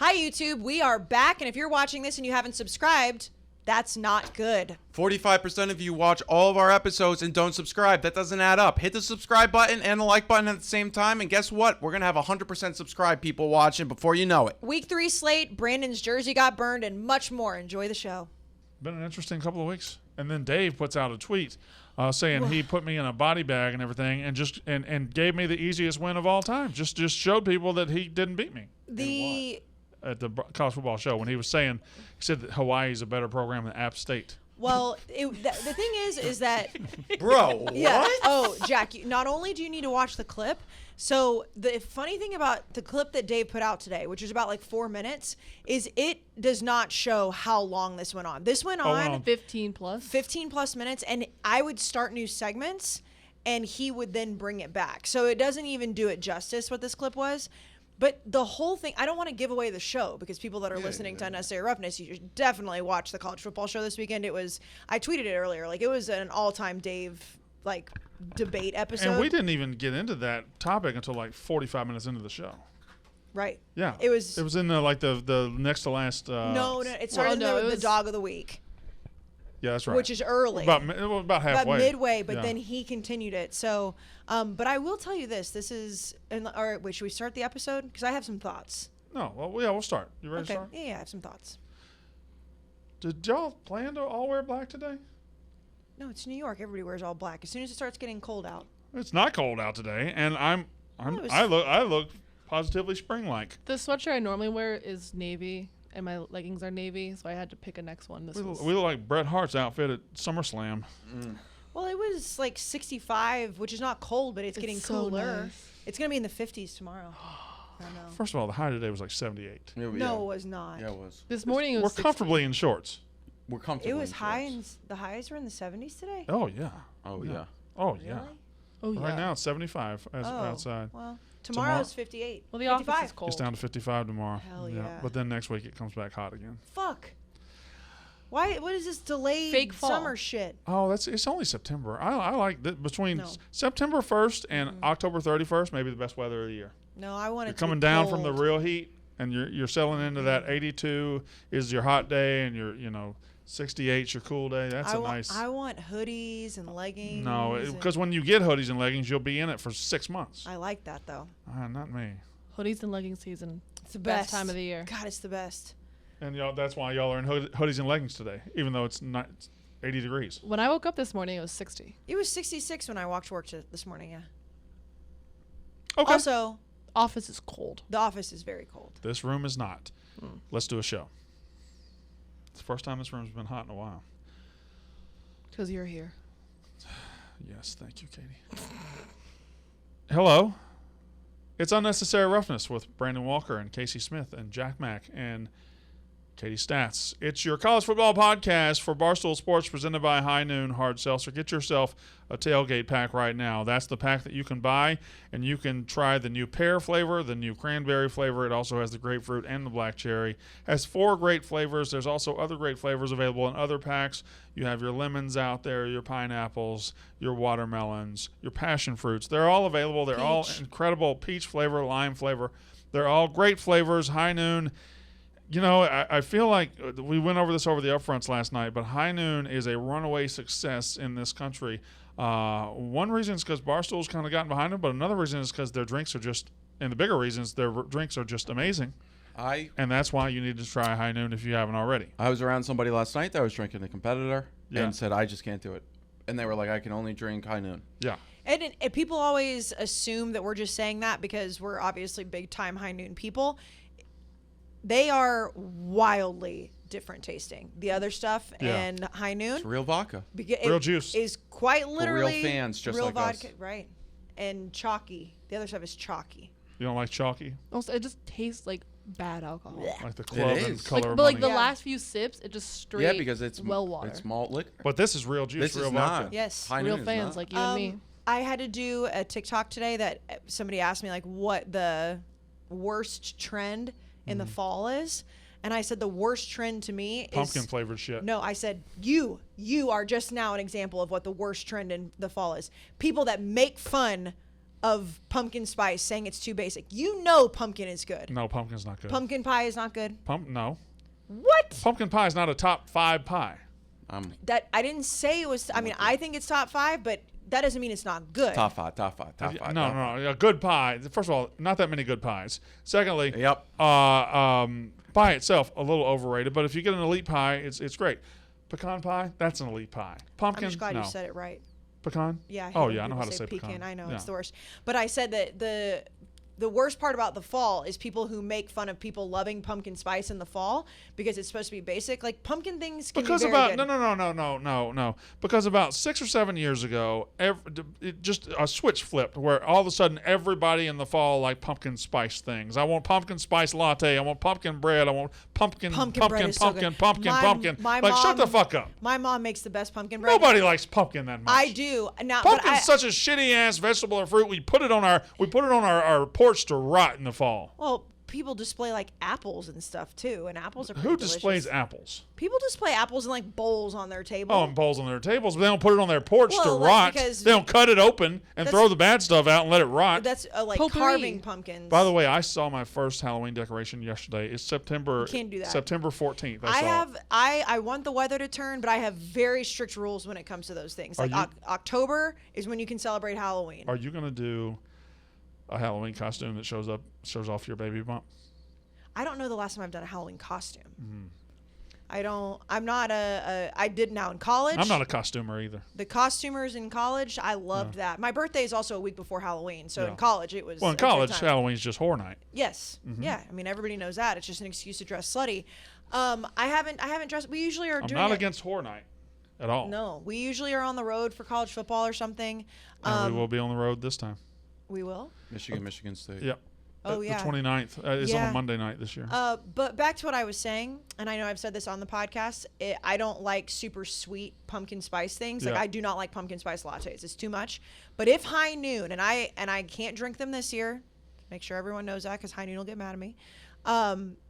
Hi, YouTube. We are back, and if you're watching this and you haven't subscribed, that's not good. 45% of you watch all of our episodes and don't subscribe. That doesn't add up. Hit the subscribe button and the like button at the same time, and guess what? We're going to have 100% subscribed people watching before you know it. Week 3 slate, Brandon's jersey got burned, and much more. Enjoy the show. Been an interesting couple of weeks. And then Dave puts out a tweet saying he put me in a body bag and everything and just and gave me the easiest win of all time. Just showed people that he didn't beat me. At the college football show when he said that Hawaii is a better program than App State. Well, the thing is that Bro, yeah. what? Oh, Jack, not only do you need to watch the clip, so the funny thing about the clip that Dave put out today, which is about like 4 minutes, is it does not show how long this went on. This went on 15 plus minutes, and I would start new segments and he would then bring it back. So it doesn't even do it justice what this clip was. But the whole thing, I don't want to give away the show because people that are listening to Unnecessary Roughness, you should definitely watch the college football show this weekend. I tweeted it earlier, like it was an all-time Dave debate episode. And we didn't even get into that topic until like 45 minutes into the show. Right. Yeah. It was in the next to last. No, it started with the dog of the week. Yeah, that's right. Which is early. About halfway. About midway, but then he continued it. So, but I will tell you this. This is, all right, wait, should we start the episode? Because I have some thoughts. No, well, yeah, we'll start. You ready to start? Yeah, I have some thoughts. Did y'all plan to all wear black today? No, it's New York. Everybody wears all black. As soon as it starts getting cold out. It's not cold out today, and I look positively spring-like. The sweatshirt I normally wear is navy, and my leggings are navy, so I had to pick a next one. We look like Bret Hart's outfit at SummerSlam. Well, it was like 65, which is not cold, but it's getting so cooler. nice. It's going to be in the 50s tomorrow. I know. First of all, the high today was like 78. No, it was not. Yeah, it was. This morning it was We're comfortably in shorts. We're comfortable. It was in high, shorts. and the highs were in the 70s today? Oh, yeah. Oh, yeah. Oh, yeah. Really? Oh, yeah. Right now it's 75 outside. Well, tomorrow's 58. Well, the 55. office is cold. It's down to 55 tomorrow. Hell yeah. But then next week it comes back hot again. Fuck. Why? What is this delayed Fake fall. summer shit? Oh, it's only September. I like that between September 1st and October 31st, maybe the best weather of the year. No, I want it You're to coming be down cold. from the real heat, and you're settling into that 82 is your hot day, and your 68 is your cool day. That's nice. I want hoodies and leggings. No, because when you get hoodies and leggings, you'll be in it for 6 months. I like that though. Not me. Hoodies and leggings season. It's the best time of the year. God, it's the best. And that's why y'all are in hoodies and leggings today, even though it's not 80 degrees. When I woke up this morning, it was 60. It was 66 when I walked to work this morning. Yeah. Okay. Also, Office is cold. the office is very cold. This room is not. Let's do a show. It's the first time this room's been hot in a while. Because you're here. Yes, thank you, Katie. Hello. It's Unnecessary Roughness with Brandon Walker and Casey Smith and Jack Mack and Katie Stats. It's your college football podcast for Barstool Sports presented by High Noon Hard Seltzer. Get yourself a tailgate pack right now. That's the pack that you can buy, and you can try the new pear flavor, the new cranberry flavor. It also has the grapefruit and the black cherry. It has 4 great flavors. There's also other great flavors available in other packs. You have your lemons out there, your pineapples, your watermelons, your passion fruits. They're all available. They're all incredible. Peach flavor, lime flavor. They're all great flavors. High Noon. I feel like we went over this over the upfronts last night, but High Noon is a runaway success in this country. One reason is because Barstool's kind of gotten behind them, but another reason is because their drinks are just, and the bigger reason is their drinks are just amazing. And that's why you need to try High Noon if you haven't already. I was around somebody last night that was drinking a competitor and said, I just can't do it. And they were like, I can only drink High Noon. Yeah. And people always assume that we're just saying that because we're obviously big-time High Noon people. They are wildly different tasting. The other stuff and High Noon. It's real vodka. Real juice. Is quite literally real fans just real like vodka, us. right? And chalky. The other stuff is chalky. You don't like chalky? Also, it just tastes like bad alcohol. Like the club and is. color of But money. the last few sips, it just straight Yeah, because it's well water. It's malt liquor. But this is real juice, This real is vodka. not. Yes. High Real Noon is fans not. like you and me. I had to do a TikTok today that somebody asked me like what the worst trend in the fall is. And I said the worst trend to me is Pumpkin flavored shit. No, I said you are just now an example of what the worst trend in the fall is. People that make fun of pumpkin spice saying it's too basic. You know pumpkin is good. No, pumpkin's not good. Pumpkin pie is not good. No. What? Pumpkin pie is not a top 5 pie. That I didn't say it was. I mean, I think it's top 5, but that doesn't mean it's not good. Top five. No. A good pie. First of all, not that many good pies. Secondly, Yep. Pie itself a little overrated, but if you get an elite pie, it's great. Pecan pie, that's an elite pie. Pumpkin, I'm just glad no. you said it right. Pecan? Yeah. I hate Oh when yeah, I know people how to say pecan. I know Yeah. it's the worst. But I said that the worst part about the fall is people who make fun of people loving pumpkin spice in the fall because it's supposed to be basic. Like pumpkin things can Because be very about good. no. Because about 6 or 7 years ago, it just a switch flipped where all of a sudden everybody in the fall like pumpkin spice things. I want pumpkin spice latte. I want pumpkin bread. I want pumpkin. Bread is so good. Pumpkin. My Like shut the mom- fuck up. My mom makes the best pumpkin bread. Nobody likes pumpkin that much. I do now. But Pumpkin's such a shitty ass vegetable or fruit. We put it on our porch to rot in the fall. well, people display like apples and stuff too, and apples are pretty Who delicious. displays apples? People display apples in like bowls on their table. Oh, and bowls on their tables, but they don't put it on their porch to Well, that's rot. because- They don't cut it open and That's- throw the bad stuff out and let it rot. That's like Potpourri. carving pumpkins. By the way, I saw my first Halloween decoration yesterday. It's September. can't do that. September 14th. I want the weather to turn, but I have very strict rules when it comes to those things. Are Like you- October is when you can celebrate Halloween. Are you gonna do a Halloween costume that shows off your baby bump? I don't know the last time I've done a Halloween costume. Mm-hmm. I'm not I did now in college. I'm not a costumer either. The costumers in college, I loved that. My birthday is also a week before Halloween, so Yeah. in college it was Well, in a good college, time. Halloween's just whore night. Yes. Yeah. I mean, everybody knows that. It's just an excuse to dress slutty. I haven't dressed. We usually are I'm doing not it. against whore night at all. No, we usually are on the road for college football or something. And we will be on the road this time. We will. Michigan State. Yep. Oh, yeah. The 29th. It's on Yeah. a Monday night this year. But back to what I was saying, and I know I've said this on the podcast. I don't like super sweet pumpkin spice things. Like Yeah. I do not like pumpkin spice lattes. It's too much. But if High Noon, and I can't drink them this year, make sure everyone knows that because High Noon will get mad at me.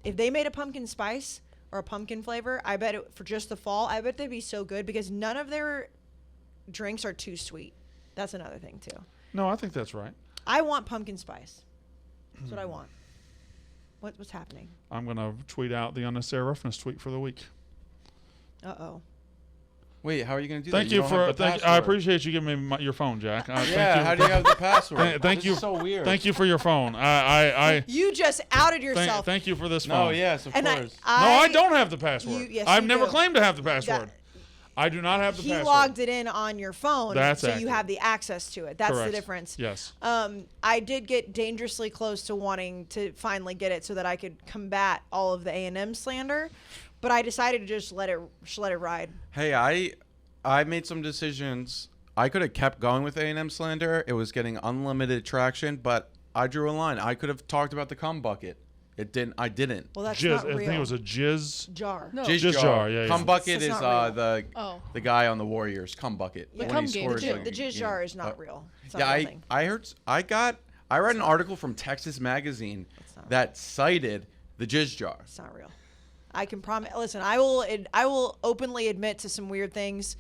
If they made a pumpkin spice or a pumpkin flavor, I bet for just the fall, I bet they'd be so good because none of their drinks are too sweet. That's another thing too. No, I think that's right. I want pumpkin spice. That's what I want. What's happening? I'm going to tweet out the unnecessary roughness tweet for the week. Uh-oh. Wait, how are you going to do Thank that? you don't for. have the I password. appreciate you giving me your phone, Jack. Yeah, how do you have the password? Thank This you. is so weird. Thank you for your phone. I You just outed yourself. thank you for this phone. No, yes, of And course. No, I don't have the password. Yes, I've you never do. claimed to have the password. That- I do not have the He password. logged it in on your phone, That's so you accurate. have the access to it. That's Correct. the difference. Yes. I did get dangerously close to wanting to finally get it so that I could combat all of the A&M slander, but I decided to just let it ride. Hey, I made some decisions. I could have kept going with A&M slander. It was getting unlimited traction, but I drew a line. I could have talked about the cum bucket. It didn't. I didn't. Well, that's Jizz. not I real. think it was a jizz. jar. No. Jizz Jizz jar, yeah, Cum yeah. bucket It's is not real. the guy on the Warriors. Cum bucket. The When cum he game. scores, The like, jizz you jar know, is not real. It's not Yeah, a real thing. I read an article from Texas Magazine not that cited the jizz jar. It's not real. I can promise. Listen, I will openly admit to some weird things.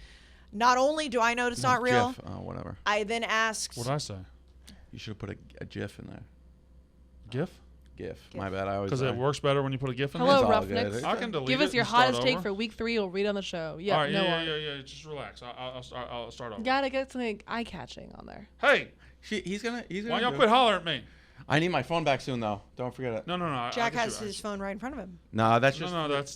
Not only do I know it's not real, GIF, whatever. I then asked. What'd I say? You should have put a GIF in there. GIF? GIF. My bad. I always. Because it works better when you put a GIF in Hello, It's all Roughnecks. good. there. I can delete Give it us your and start hottest take over. for week 3. We'll read on the show. Yeah, All right, no yeah. Just relax. I'll start over. Gotta get something eye-catching on there. Hey, He's gonna. why y'all do quit it. hollering at me? I need my phone back soon, though. Don't forget it. No. Jack has his phone right in front of him. No, that's just. No, that's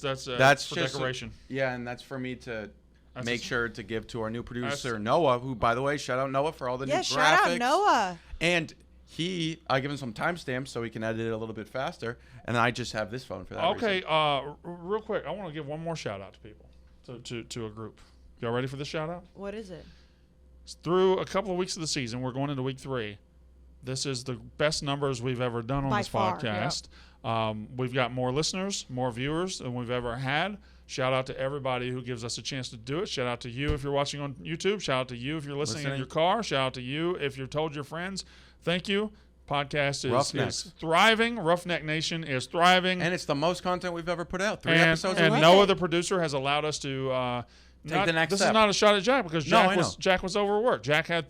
for just decoration. Yeah, and that's for me to That's make just- sure to give to our new producer That's- Noah, who, by the way, shout out Noah for all the new graphics. shout out Noah. And I give him some timestamps so he can edit it a little bit faster, and I just have this phone for that. Okay, reason. real quick, I want to give one more shout out to people, to a group. Y'all ready for this shout out? What is it? Through a couple of weeks of the season, we're going into week 3. This is the best numbers we've ever done on By this far, podcast. We've got more listeners, more viewers than we've ever had. Shout out to everybody who gives us a chance to do it. Shout out to you if you're watching on YouTube. Shout out to you if you're listening in your car. Shout out to you if you've told your friends. Thank you. Podcast Roughnecks. is thriving. Roughneck Nation is thriving. And it's the most content we've ever put out. 3 and episodes a and week. no other producer has allowed us to take the next This step. is not a shot at Jack because No, I know. Jack was overworked. Jack had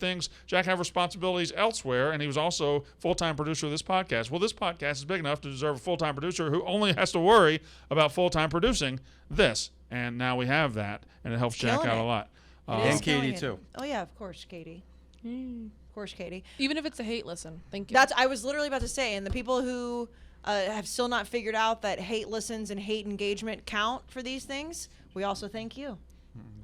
responsibilities elsewhere, and he was also full-time producer of this podcast. Well, this podcast is big enough to deserve a full-time producer who only has to worry about full-time producing this. And now we have that, and it helps Jack Killing out it. a lot. It is And Katie, killing it. too. Oh yeah, of course, Katie. Of course, Katie. Even if it's a hate listen. Thank you. I was literally about to say, and the people who have still not figured out that hate listens and hate engagement count for these things, we also thank you.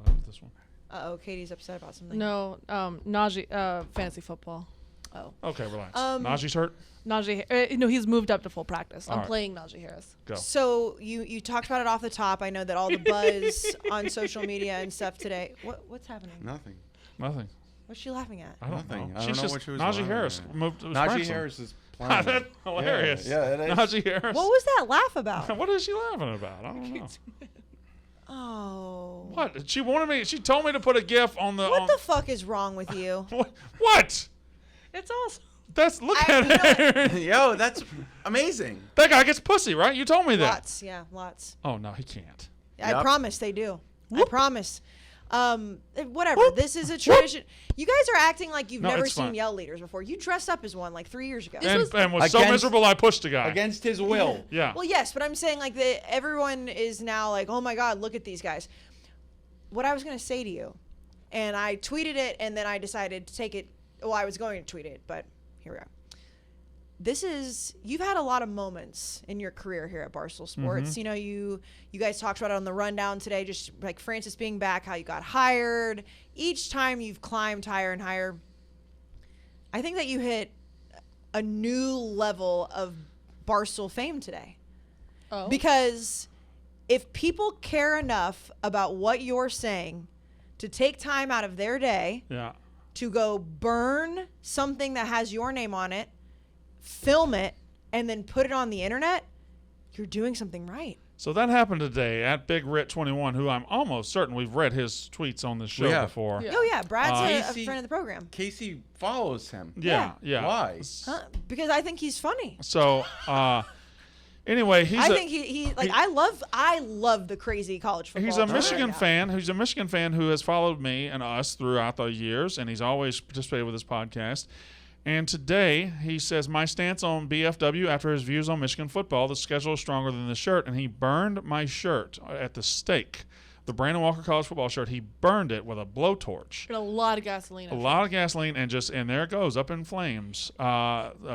Love this one. Uh-oh, Katie's upset about something. No, Najee, fantasy football. Oh. Okay, relax. Najee's hurt? Najee, no, he's moved up to full practice. All I'm right. playing Najee Harris. Go. So you talked about it off the top. I know that all the buzz on social media and stuff today. What's happening? Nothing. Nothing. What's she laughing at? I don't Nothing. know. I don't She's know just what she was Najee laughing Harris at. moved. Was Najee practicing. Harris is playing. That's hilarious. Yeah, it is. Najee Harris. What was that laugh about? What is she laughing about? I don't know. Oh. What? She wanted me. She told me to put a GIF on the. What the fuck is wrong with you? What? It's awesome. Look You know at it. Yo, that's amazing. That guy gets pussy, right? You told me that. Lots, yeah, lots. Oh no, he can't. I Yep. promise they do. I promise. Whatever. This is a tradition. You guys are acting like you've No, never it's seen fine. Yell Leaders before. You dressed up as one like 3 years ago. And was so Against- miserable I pushed the guy. Against his will. Yeah. Well, yes, but I'm saying like everyone is now like, oh my God, look at these guys. What I was gonna say to you, and I tweeted it, and then I decided to take it. Well, I was going to tweet it, but here we are. You've had a lot of moments in your career here at Barstool Sports. You know, you guys talked about it on the rundown today, just like Francis being back, how you got hired. Each time you've climbed higher and higher. I think that you hit a new level of Barstool fame today. Oh. Because if people care enough about what you're saying to take time out of their day Yeah. to go burn something that has your name on it, film it, and then put it on the internet, you're doing something right. So that happened today at Big Rit 21, who I'm almost certain we've read his tweets on this show We have. before. Yeah. Oh yeah, Brad's a Casey- friend of the program. Casey follows him. Yeah. Yeah. Why? Huh? Because I think he's funny. So anyway, I think he like I love the crazy college football. He's a talk Michigan right now. fan. He's a Michigan fan who has followed me and us throughout the years, and he's always participated with this podcast. And today he says, my stance on BFW after his views on Michigan football, the schedule is stronger than the shirt, and he burned my shirt at the stake. The Brandon Walker college football shirt, he burned it with a blowtorch. And a lot of gasoline. A lot of gasoline, and there it goes, up in flames,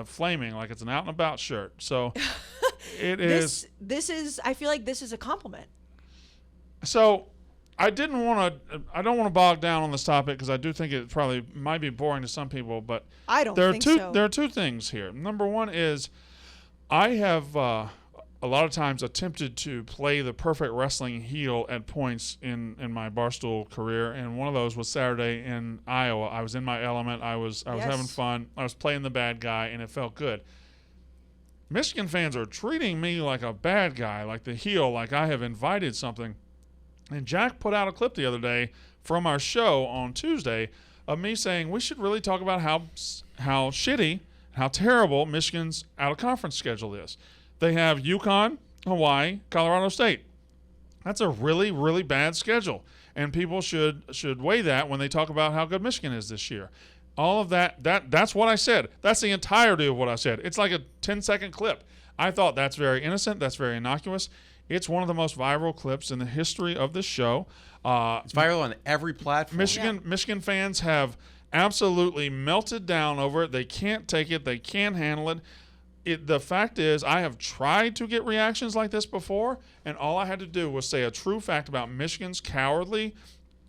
flaming like it's an out and about shirt. So it is. This is. I feel like this is a compliment. So I don't want to bog down on this topic because I do think it probably might be boring to some people, but I don't there are think two so. there are two things here. Number one is I have a lot of times attempted to play the perfect wrestling heel at points in my Barstool career, and one of those was Saturday in Iowa. I was in my element. I was Yes. having fun. I was playing the bad guy, and it felt good. Michigan fans are treating me like a bad guy, like the heel, like I have invited something. And Jack put out a clip the other day from our show on Tuesday of me saying we should really talk about how shitty, how terrible Michigan's out-of-conference schedule is. They have UConn, Hawaii, Colorado State. That's a really, really bad schedule. And people should weigh that when they talk about how good Michigan is this year. All of that's what I said. That's the entirety of what I said. It's like a 10-second clip. I thought that's very innocent. That's very innocuous. It's one of the most viral clips in the history of this show. It's viral on every platform. Michigan fans have absolutely melted down over it. They can't take it. They can't handle it. The fact is, I have tried to get reactions like this before, and all I had to do was say a true fact about Michigan's cowardly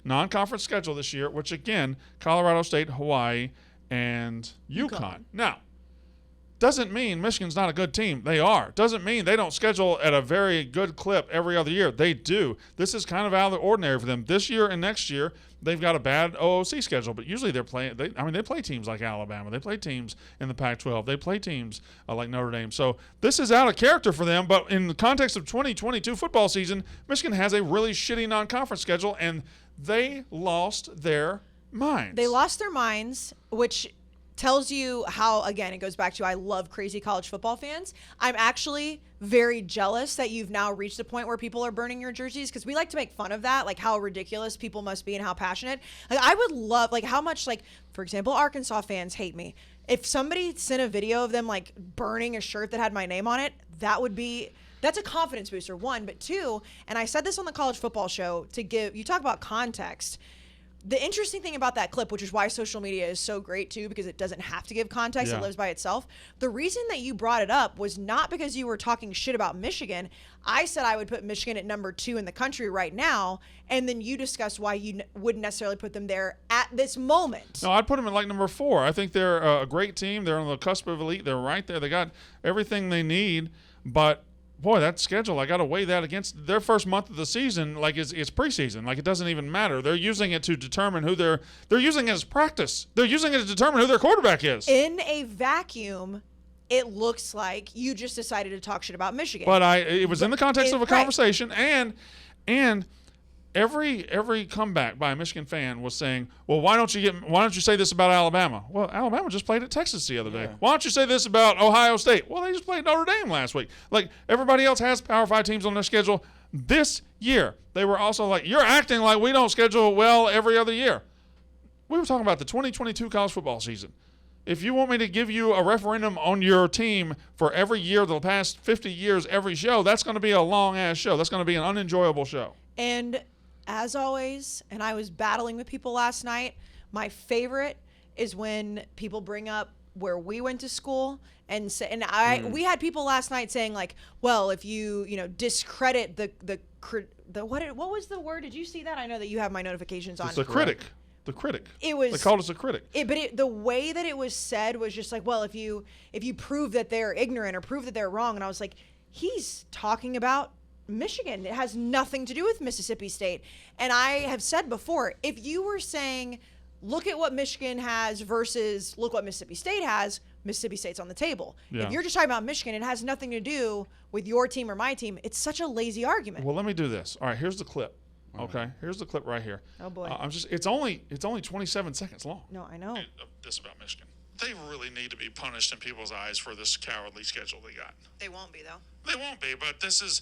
non-conference schedule this year, which, again, Colorado State, Hawaii, and UConn. Now, doesn't mean Michigan's not a good team. They are. Doesn't mean they don't schedule at a very good clip every other year. They do. This is kind of out of the ordinary for them. This year and next year, they've got a bad OOC schedule, but usually they're playing. They play teams like Alabama. They play teams in the Pac-12. They play teams like Notre Dame. So this is out of character for them. But in the context of 2022 football season, Michigan has a really shitty non-conference schedule, and they lost their minds. They lost their minds, which tells you how, again, it goes back to I love crazy college football fans. I'm actually very jealous that you've now reached the point where people are burning your jerseys, because we like to make fun of that, like how ridiculous people must be and how passionate. Like, I would love, like, how much, like, for example, Arkansas fans hate me. If somebody sent a video of them, like, burning a shirt that had my name on it, that's a confidence booster, one. But two, and I said this on the college football show, you talk about context. The interesting thing about that clip, which is why social media is so great too, because it doesn't have to give context, it lives by itself. The reason that you brought it up was not because you were talking shit about Michigan. I said I would put Michigan at number 2 in the country right now, and then you discussed why you wouldn't necessarily put them there at this moment. No, I'd put them at like number 4. I think they're a great team. They're on the cusp of elite. They're right there. They got everything they need, but boy, that schedule, I got to weigh that against their first month of the season. Like, it's preseason. Like, it doesn't even matter. They're using it to determine who they're using it as practice. They're using it to determine who their quarterback is. In a vacuum, it looks like you just decided to talk shit about Michigan. But it was in the context of a conversation, and every comeback by a Michigan fan was saying, well, why don't you say this about Alabama? Well, Alabama just played at Texas the other day. Why don't you say this about Ohio State? Well, they just played Notre Dame last week. Like, everybody else has Power 5 teams on their schedule. This year, they were also like, you're acting like we don't schedule well every other year. We were talking about the 2022 college football season. If you want me to give you a referendum on your team for every year, the past 50 years, every show, that's going to be a long-ass show. That's going to be an unenjoyable show. And as always, and I was battling with people last night, my favorite is when people bring up where we went to school and say, we had people last night saying, like, well, if you discredit the what was the word? Did you see that? I know that you have my notifications on. It's the critic. The critic. It was. They called us a critic. The way that it was said was just like, well, if you prove that they're ignorant or prove that they're wrong, and I was like, he's talking about Michigan. It has nothing to do with Mississippi State. And I have said before, if you were saying, look at what Michigan has versus look what Mississippi State has, Mississippi State's on the table. Yeah. If you're just talking about Michigan, it has nothing to do with your team or my team. It's such a lazy argument. Well, let me do this. All right, here's the clip. Okay, here's the clip right here. Oh boy. It's only 27 seconds long. No, I know. This about Michigan. They really need to be punished in people's eyes for this cowardly schedule they got. They won't be, though. They won't be, but this is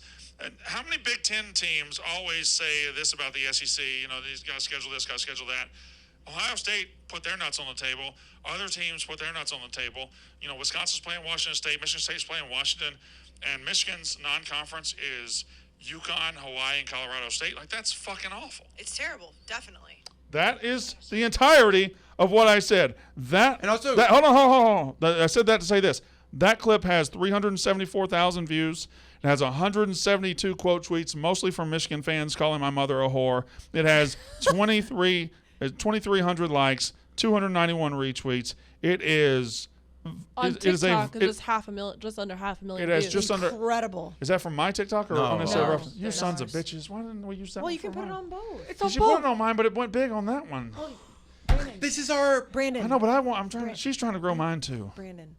how many Big Ten teams always say this about the SEC? These got to schedule this, got to schedule that. Ohio State put their nuts on the table. Other teams put their nuts on the table. Wisconsin's playing Washington State. Michigan State's playing Washington. And Michigan's non-conference is UConn, Hawaii, and Colorado State. Like, that's fucking awful. It's terrible, definitely. That is the entirety of what I said. And also, hold on. I said that to say this. That clip has 374,000 views. It has 172 quote tweets, mostly from Michigan fans calling my mother a whore. It has 2,300 likes, 291 retweets. It is on TikTok. It's half a million, just under half a million. It has views. just under. Incredible. Is that from my TikTok or No. unnecessary No. reference? You They're sons ours. of bitches! Why didn't we use that? Well, one you can for put it mine? on both. It's on You put it both. on mine, but it went big on that one. Brandon. This is our Brandon. I know, but I'm trying. She's trying to grow mine too. Brandon.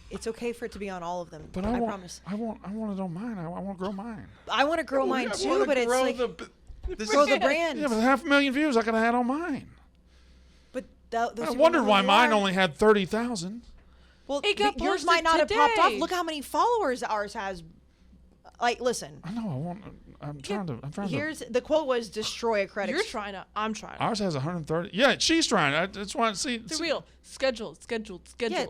It's okay for it to be on all of them. But I promise. I want it on mine. I want to grow mine. I want to grow mine too, but it's like grow the brand. Yeah, but 500,000 views I could have had on mine. But those I people wondered know who why you mine are. only had 30,000. Well, It got yours posted might not have popped off. today. Look how many followers ours has. Like, listen. I know. I'm trying to. Here's the quote was destroy a credit. You're trying to. I'm trying to. Ours has 130. Yeah, she's trying. I just want to see. It's real. Schedule. Yeah,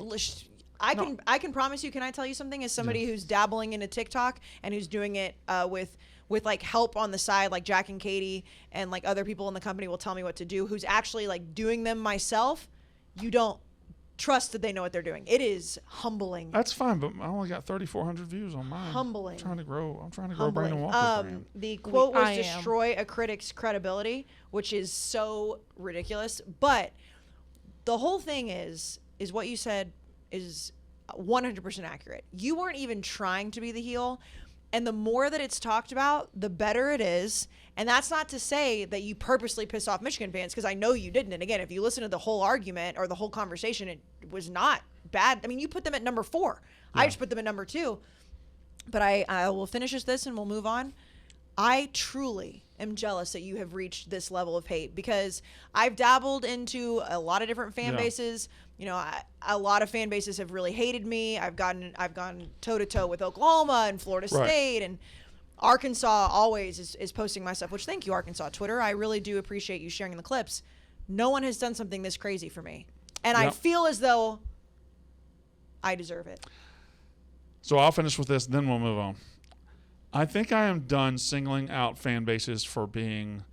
I can promise you. Can I tell you something? As somebody who's dabbling into TikTok and who's doing it with like help on the side, like Jack and Katie and like other people in the company will tell me what to do. Who's actually like doing them myself? You don't trust that they know what they're doing. It is humbling. That's fine, but I only got 3,400 views on mine. Humbling. I'm trying to grow Humbling. Brandon Walker's brand. The quote was I am. destroy a critic's credibility, which is so ridiculous. But the whole thing is what you said is 100% accurate. You weren't even trying to be the heel. And the more that it's talked about, the better it is. And that's not to say that you purposely piss off Michigan fans, because I know you didn't. And again, if you listen to the whole argument or the whole conversation, it was not bad. I mean, you put them at number 4. I just put them at number 2. But I will finish this and we'll move on. I truly, am jealous that you have reached this level of hate, because I've dabbled into a lot of different fan bases. You know, a lot of fan bases have really hated me. I've gone toe to toe with Oklahoma and Florida State, and Arkansas always is posting my stuff, which thank you, Arkansas Twitter. I really do appreciate you sharing the clips. No one has done something this crazy for me. And I feel as though I deserve it. So I'll finish with this, then we'll move on. I think I am done singling out fan bases for being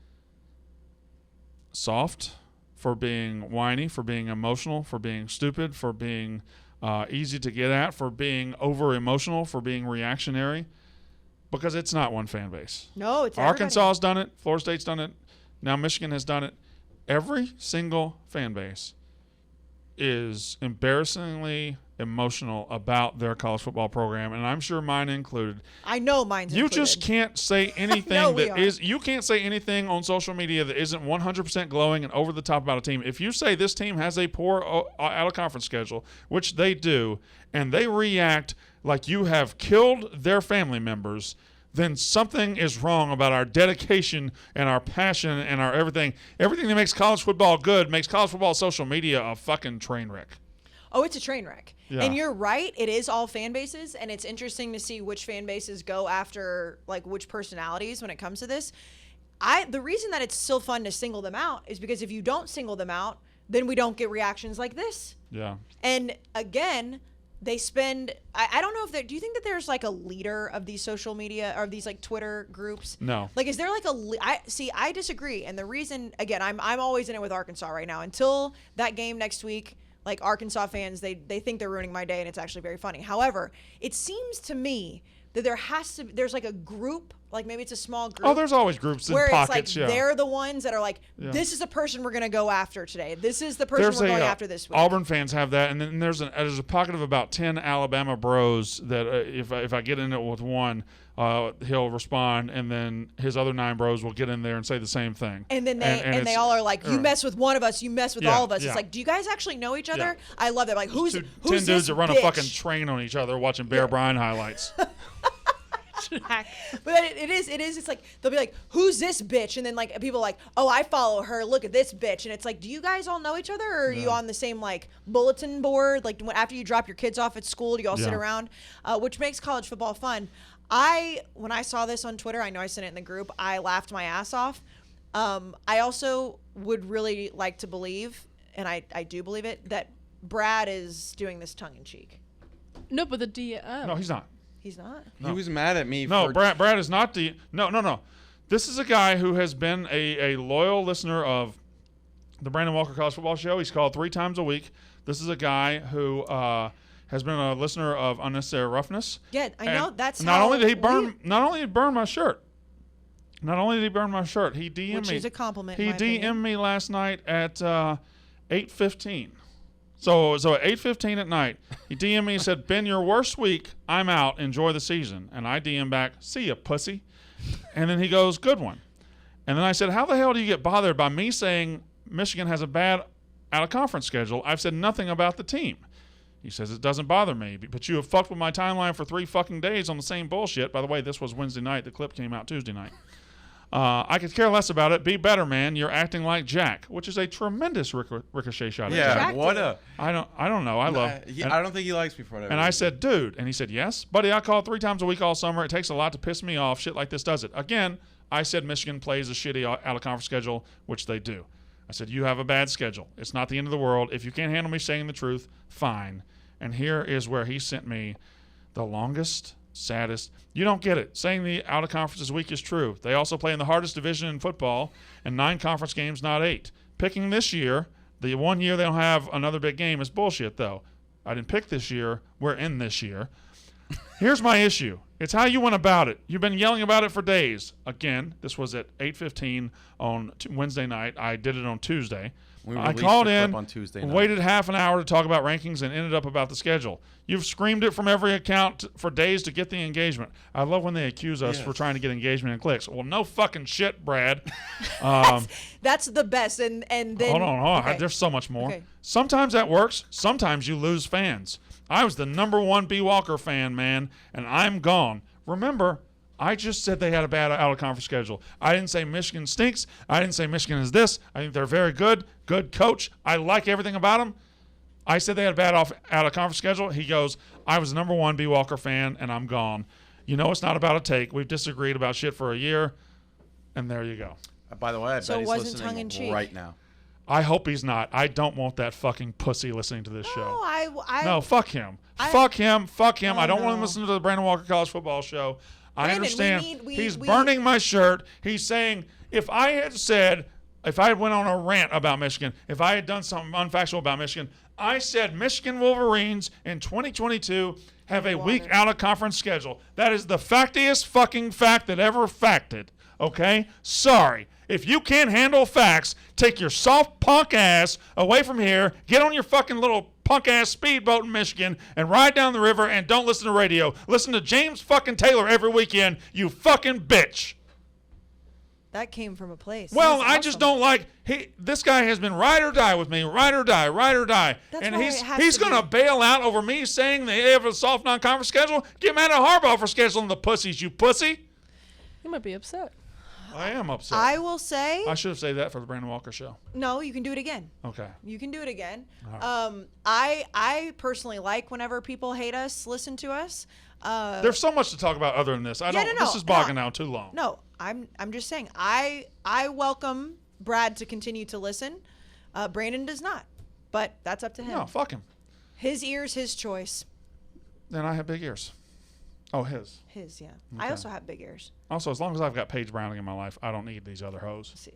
soft, for being whiny, for being emotional, for being stupid, for being easy to get at, for being over-emotional, for being reactionary. Because it's not one fan base. No, it's Arkansas has done it. Florida State's done it. Now Michigan has done it. Every single fan base is embarrassingly emotional about their college football program, and I'm sure mine included. I know mine's you included. Just can't say anything you can't say anything on social media that isn't 100% glowing and over the top about a team. If you say this team has a poor out of conference schedule, which they do, and they react like you have killed their family members, then something is wrong about our dedication and our passion and our everything. Everything that makes college football good makes college football social media a fucking train wreck. Oh, it's a train wreck. Yeah. And you're right. It is all fan bases, and it's interesting to see which fan bases go after, like, which personalities when it comes to this. The reason that it's still fun to single them out is because if you don't single them out, then we don't get reactions like this. Yeah. And again, they spend, I don't know if do you think that there's like a leader of these social media or these like Twitter groups? No. Like, is there like I disagree. And the reason, again, I'm always in it with Arkansas right now until that game next week. Like, Arkansas fans, they think they're ruining my day, and it's actually very funny. However, it seems to me that there's like a group, like maybe it's a small group. Oh, there's always groups in where pockets, it's like they're the ones that are like, this is the person we're going to go after today. This is the person we're going after this week. Auburn fans have that, and then there's a pocket of about 10 Alabama bros that if I get in it with one, he'll respond, and then his other 9 bros will get in there and say the same thing. And then they all are like, you mess with one of us, you mess with all of us. It's like, do you guys actually know each other? Yeah. I love that. Like, who's 10 this dudes that run bitch? a fucking train on each other watching Bear Bryant highlights. But it is. It's like they'll be like, "Who's this bitch?" And then like people are like, "Oh, I follow her. Look at this bitch." And it's like, do you guys all know each other, or are you on the same like bulletin board? Like after you drop your kids off at school, do you all sit around? Which makes college football fun. When I saw this on Twitter, I know I sent it in the group. I laughed my ass off. I also would really like to believe, and I do believe it, that Brad is doing this tongue in cheek. No, but the DM. No, he's not. He's not. He was mad at me. No, for Brad is not the. No. This is a guy who has been a loyal listener of the Brandon Walker College Football Show. He's called 3 times a week. This is a guy who has been a listener of Unnecessary Roughness. Yeah, I know. That's not only did he burn my shirt. Not only did he burn my shirt, he DM'd me. Which is a compliment. He in my opinion. DM'd me last night at 8:15. So at 8:15 at night, he DM'd me and said, "Ben, your worst week. I'm out. Enjoy the season." And I DM'd back, "See ya, pussy." And then he goes, "Good one." And then I said, "How the hell do you get bothered by me saying Michigan has a bad out-of-conference schedule? I've said nothing about the team." He says, "It doesn't bother me, but you have fucked with my timeline for 3 fucking days on the same bullshit." By the way, this was Wednesday night. The clip came out Tuesday night. I could care less about it. Be better, man. You're acting like Jack, which is a tremendous ricochet shot. Yeah, Jack what did. I don't know. I love. I don't think he likes me for that. And I said, "Dude," and he said, "Yes, buddy. I call 3 times a week all summer. It takes a lot to piss me off. Shit like this does it." Again, I said Michigan plays a shitty out of conference schedule, which they do. I said, "You have a bad schedule. It's not the end of the world. If you can't handle me saying the truth, fine." And here is where he sent me the longest, saddest. You don't get it. Saying the out of conference is weak is true. They also play in the hardest division in football and 9 conference games, not 8. Picking this year, the one year they don't have another big game, is bullshit, though. I didn't pick this year. We're in this year. Here's my issue. It's how you went about it. You've been yelling about it for days. Again, this was at 8:15 on Wednesday night. I did it on Tuesday. I called in, on Tuesday night. waited half an hour to talk about rankings, and ended up about the schedule. You've screamed it from every account for days to get the engagement. I love when they accuse us for trying to get engagement and clicks. Well, no fucking shit, Brad. That's the best. And then Hold on. okay. There's so much more. Okay. Sometimes that works. Sometimes you lose fans. I was the #1 B. Walker fan, man, and I'm gone. Remember, I just said they had a bad out-of-conference schedule. I didn't say Michigan stinks. I didn't say Michigan is this. I think they're very good. Good coach. I like everything about them. I said they had a bad out-of-conference schedule. He goes, I was the number one B. Walker fan, and I'm gone. You know it's not about a take. We've disagreed about shit for a year, and there you go. By the way, I So bet it he's wasn't listening tongue-in-cheek. right now. I hope he's not. I don't want that fucking pussy listening to this show. I No, fuck him. Fuck him. Fuck him. Oh, I don't want him no. listening to the Brandon Walker College Football Show. I Brandon, understand. He's we- burning my shirt. He's saying, if I had went on a rant about Michigan, if I had done something unfactual about Michigan, I said Michigan Wolverines in 2022 have a weak out-of-conference schedule. That is the factiest fucking fact that ever facted. Okay? Sorry. If you can't handle facts, take your soft punk ass away from here, get on your fucking little punk ass speedboat in Michigan, and ride down the river and don't listen to radio. Listen to James fucking Taylor every weekend, you fucking bitch. That came from a place. Well, That's I just awesome. don't like this guy has been ride or die with me, ride or die, ride or die. That's And why he's it has he's to gonna be. bail out over me saying they have a soft non-conference schedule. Get mad at Harbaugh for scheduling the pussies, you pussy. You might be upset. I am upset. I will say I should have said that for the Brandon Walker show. no. You can do it again. Okay. You can do it again. All I personally like whenever people hate us, listen to us. There's so much to talk about other than this. no, This is bogging down too long. No, I'm just saying I welcome Brad to continue to listen. Brandon does not, but that's up to him. No, fuck him. His ears, his choice. Then I have big ears. Oh, his. His, yeah. I Okay. also have big ears. Also, as long as I've got Paige Browning in my life, I don't need these other hoes. See.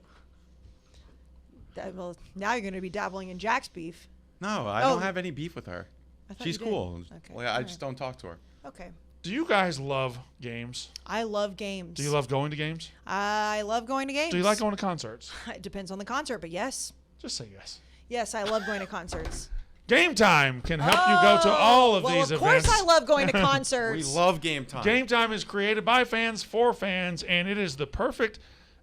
Well, now you're going to be dabbling in Jack's beef. No, I Oh. don't have any beef with her. I thought She's you did. cool. Okay. Well, I just don't talk to her. Okay. Do you guys love games? I love games. Do you love going to games? I love going to games. Do you like going to concerts? It depends on the concert, but yes. Just say yes. Yes, I love going to concerts. Game Time can help you go to all of well, these of events. course I love going to We concerts. love game time. Game Time is created by fans for fans, and it is the perfect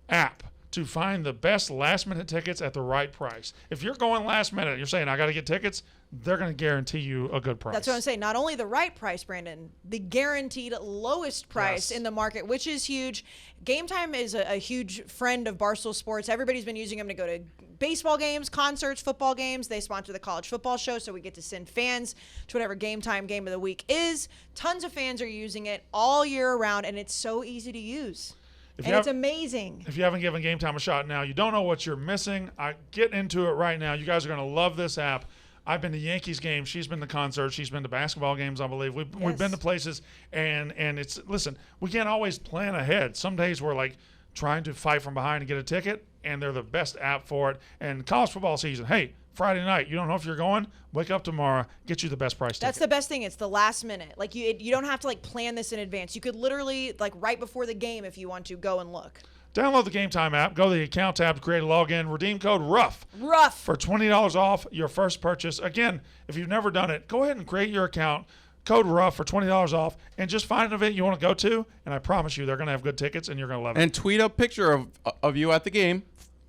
app to find the best last-minute tickets at the right price. If you're going last minute, you're saying, I got to get tickets, they're going to guarantee you a good price. That's what I'm saying. Not only the right price, Brandon, the guaranteed lowest price Yes. in the market, which is huge. Game Time is a huge friend of Barstool Sports. Everybody's been using them to go to baseball games, concerts, football games. They sponsor the college football show, so we get to send fans to whatever Game Time game of the week is. Tons of fans are using it all year round, and it's so easy to use. And it's amazing. If you haven't given Game Time a shot now, you don't know what you're missing. I get into it right now. You guys are going to love this app. I've been to Yankees games. She's been to concerts. She's been to basketball games, I believe. We've been to places, and it's, listen, we can't always plan ahead. Some days we're like trying to fight from behind and get a ticket, and they're the best app for it. And college football season, hey, Friday night, you don't know if you're going, wake up tomorrow, get you the best price That's ticket. the best thing. It's the last minute. Like you don't have to like plan this in advance. You could literally like right before the game, if you want to, go and look. Download the Game Time app, go to the account tab to create a login, redeem code ROUGH. Rough. For $20 off your first purchase. Again, if you've never done it, go ahead and create your account, code ROUGH for $20 off, and just find an event you want to go to, and I promise you they're going to have good tickets, and you're going to love it. And tweet a picture of you at the game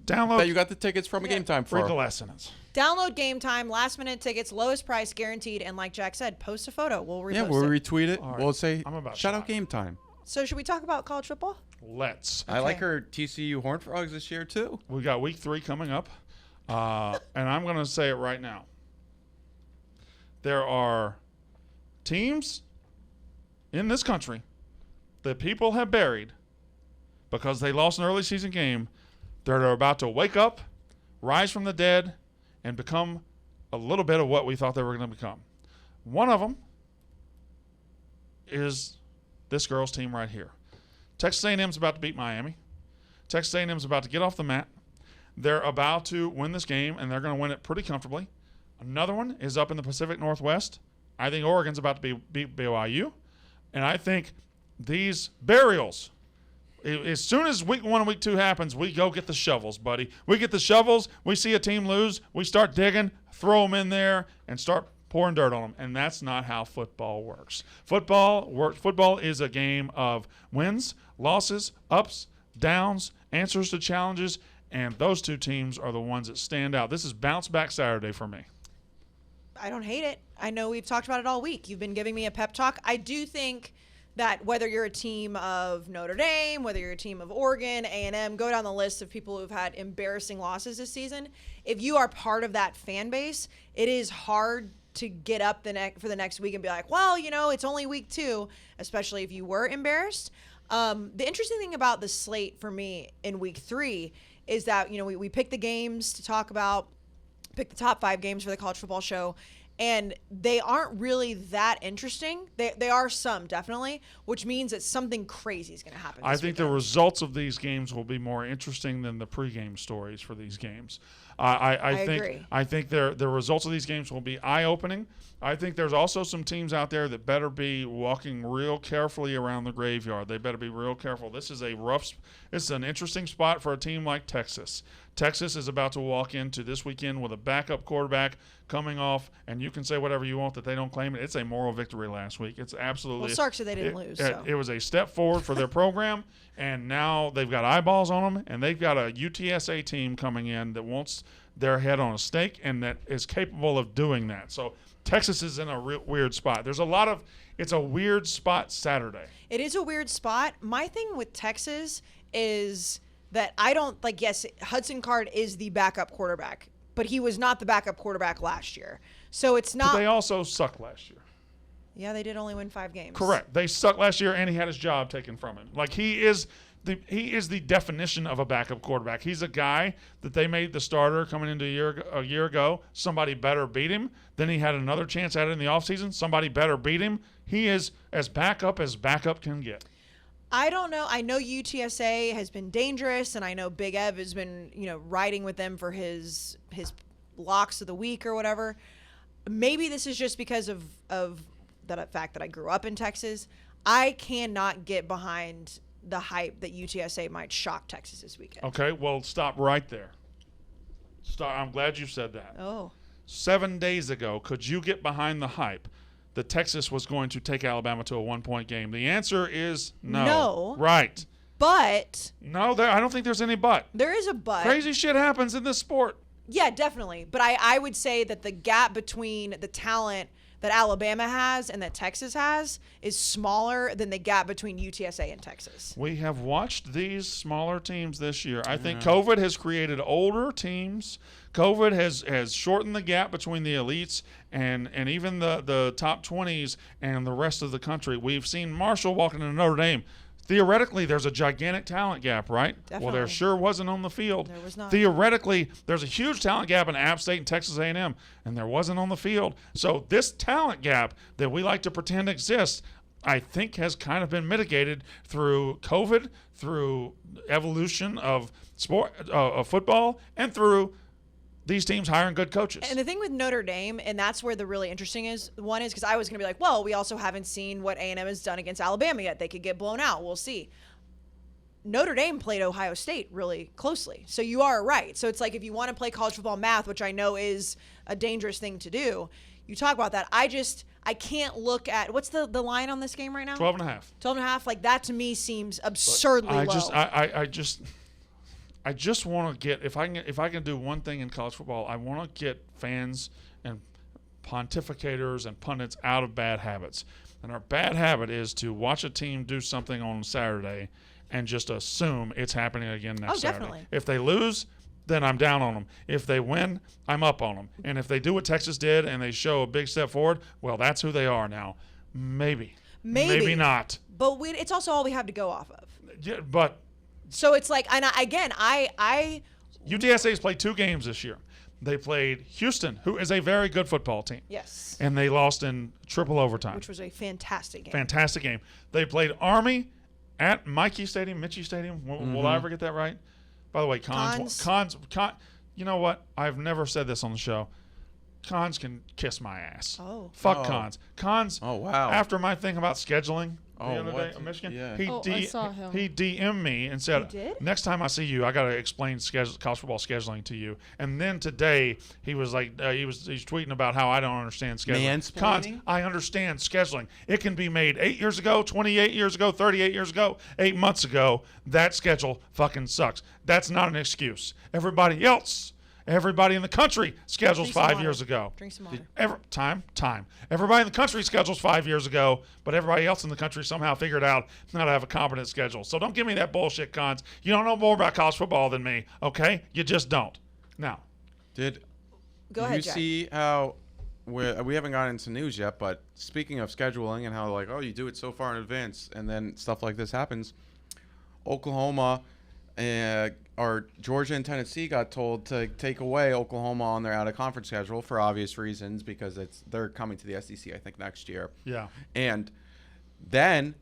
Download, that you got the tickets from a game time read the for. last sentence. Download Game Time, last minute tickets, lowest price guaranteed, and like Jack said, post a photo. We'll repost Yeah, we'll it. retweet it. All right. We'll say, I'm about shout shy. out game time. So should we talk about college football? Let's. I like Okay. her TCU Horned Frogs this year, too. We got week 3 coming up, and I'm going to say it right now. There are teams in this country that people have buried because they lost an early season game that are about to wake up, rise from the dead, and become a little bit of what we thought they were going to become. One of them is this girl's team right here. Texas A&M's about to beat Miami. Texas A&M's about to get off the mat. They're about to win this game, and they're going to win it pretty comfortably. Another one is up in the Pacific Northwest. I think Oregon's about to beat BYU. And I think these burials, as soon as week 1 and week 2 happens, we go get the shovels, buddy. We get the shovels. We see a team lose. We start digging, throw them in there, and start pouring dirt on them. And that's not how football works. Football is a game of wins, losses, ups, downs, answers to challenges, and those two teams are the ones that stand out. This is bounce back Saturday for me. I don't hate it. I know we've talked about it all week. You've been giving me a pep talk. I do think that whether you're a team of Notre Dame, whether you're a team of Oregon, A&M, go down the list of people who've had embarrassing losses this season. If you are part of that fan base, it is hard to get up for the next week and be like, well, it's only week 2, especially if you were embarrassed. The interesting thing about the slate for me in week 3 is that, we pick the games to talk about, pick the top 5 games for the college football show, and they aren't really that interesting. They are some, definitely, which means that something crazy is going to happen. I think the results of these games will be more interesting than the pregame stories for these games. I agree. I think the results of these games will be eye-opening. I think there's also some teams out there that better be walking real carefully around the graveyard. They better be real careful. This is an interesting spot for a team like Texas. Texas is about to walk into this weekend with a backup quarterback coming off, and you can say whatever you want that they don't claim it. It's a moral victory last week. It's absolutely. Well, Sark said they didn't lose. It was a step forward for their program, and now they've got eyeballs on them, and they've got a UTSA team coming in that wants their head on a stake and that is capable of doing that. So Texas is in a weird spot. It's a weird spot Saturday. It is a weird spot. My thing with Texas is that I don't yes, Hudson Card is the backup quarterback, but he was not the backup quarterback last year. So it's not. But they also sucked last year. Yeah, they did only win 5 games. Correct. They sucked last year, and he had his job taken from him. He is the definition of a backup quarterback. He's a guy that they made the starter coming into a year ago. Somebody better beat him. Then he had another chance at it in the offseason. Somebody better beat him. He is as backup can get. I don't know. I know UTSA has been dangerous, and I know Big Ev has been, riding with them for his locks of the week or whatever. Maybe this is just because of that fact that I grew up in Texas. I cannot get behind the hype that UTSA might shock Texas this weekend. Okay, well, stop right there. I'm glad you said that. Oh. 7 days ago, could you get behind the hype that Texas was going to take Alabama to a 1-point game? The answer is no. No. Right. But. No, I don't think there's any but. There is a but. Crazy shit happens in this sport. Yeah, definitely. But I would say that the gap between the talent that Alabama has and that Texas has is smaller than the gap between UTSA and Texas. We have watched these smaller teams this year. I think COVID has created older teams. COVID has shortened the gap between the elites and even the top 20s and the rest of the country. We've seen Marshall walking into Notre Dame. Theoretically, there's a gigantic talent gap, right? Definitely. Well, there sure wasn't on the field. There was not. Theoretically, there's a huge talent gap in App State and Texas A&M, and there wasn't on the field. So this talent gap that we like to pretend exists, I think has kind of been mitigated through COVID, through evolution of sport, of football, and through these teams hiring good coaches. And the thing with Notre Dame, and that's where the really interesting one is, because I was going to be like, well, we also haven't seen what A&M has done against Alabama yet. They could get blown out. We'll see. Notre Dame played Ohio State really closely. So you are right. So it's like if you want to play college football math, which I know is a dangerous thing to do, you talk about that. I can't look at, what's the line on this game right now? 12.5. 12.5. Like that to me seems absurdly low. I just want to get, if I can do one thing in college football, I want to get fans and pontificators and pundits out of bad habits. And our bad habit is to watch a team do something on Saturday and just assume it's happening again next Saturday. Definitely. If they lose, then I'm down on them. If they win, I'm up on them. And if they do what Texas did and they show a big step forward, well, that's who they are now. Maybe not. But it's also all we have to go off of. Yeah, but. So it's like, and UTSA's played 2 games this year. They played Houston, who is a very good football team. Yes. And they lost in triple overtime. Which was a fantastic game. Fantastic game. They played Army at Michie Stadium. Will I ever get that right? By the way, Cons. You know what? I've never said this on the show. Cons can kiss my ass. Oh. Fuck Cons. Cons. Oh, wow. After my thing about scheduling the other day in Michigan, Yeah. I saw him. he DM'd me and said, He did? next time I see you, I got to explain college football scheduling to you. And then today, he was like, he's tweeting about how I don't understand scheduling. Cons, Mansplaining? I understand scheduling. It can be made 8 years ago, 28 years ago, 38 years ago, 8 months ago. That schedule fucking sucks. That's not an excuse. Everybody else Everybody in the country schedules Drink some 5 water. years ago. Drink some water. Time. Everybody in the country schedules 5 years ago, but everybody else in the country somehow figured out how to have a competent schedule. So don't give me that bullshit, Cons. You don't know more about college football than me, okay? You just don't. Now, Go ahead, you Jack. see how we haven't gotten into news yet, but speaking of scheduling and how, like, oh, you do it so far in advance and then stuff like this happens, Oklahoma or Georgia and Tennessee got told to take away Oklahoma on their out-of-conference schedule for obvious reasons because they're coming to the SEC, I think, next year. yeah. And then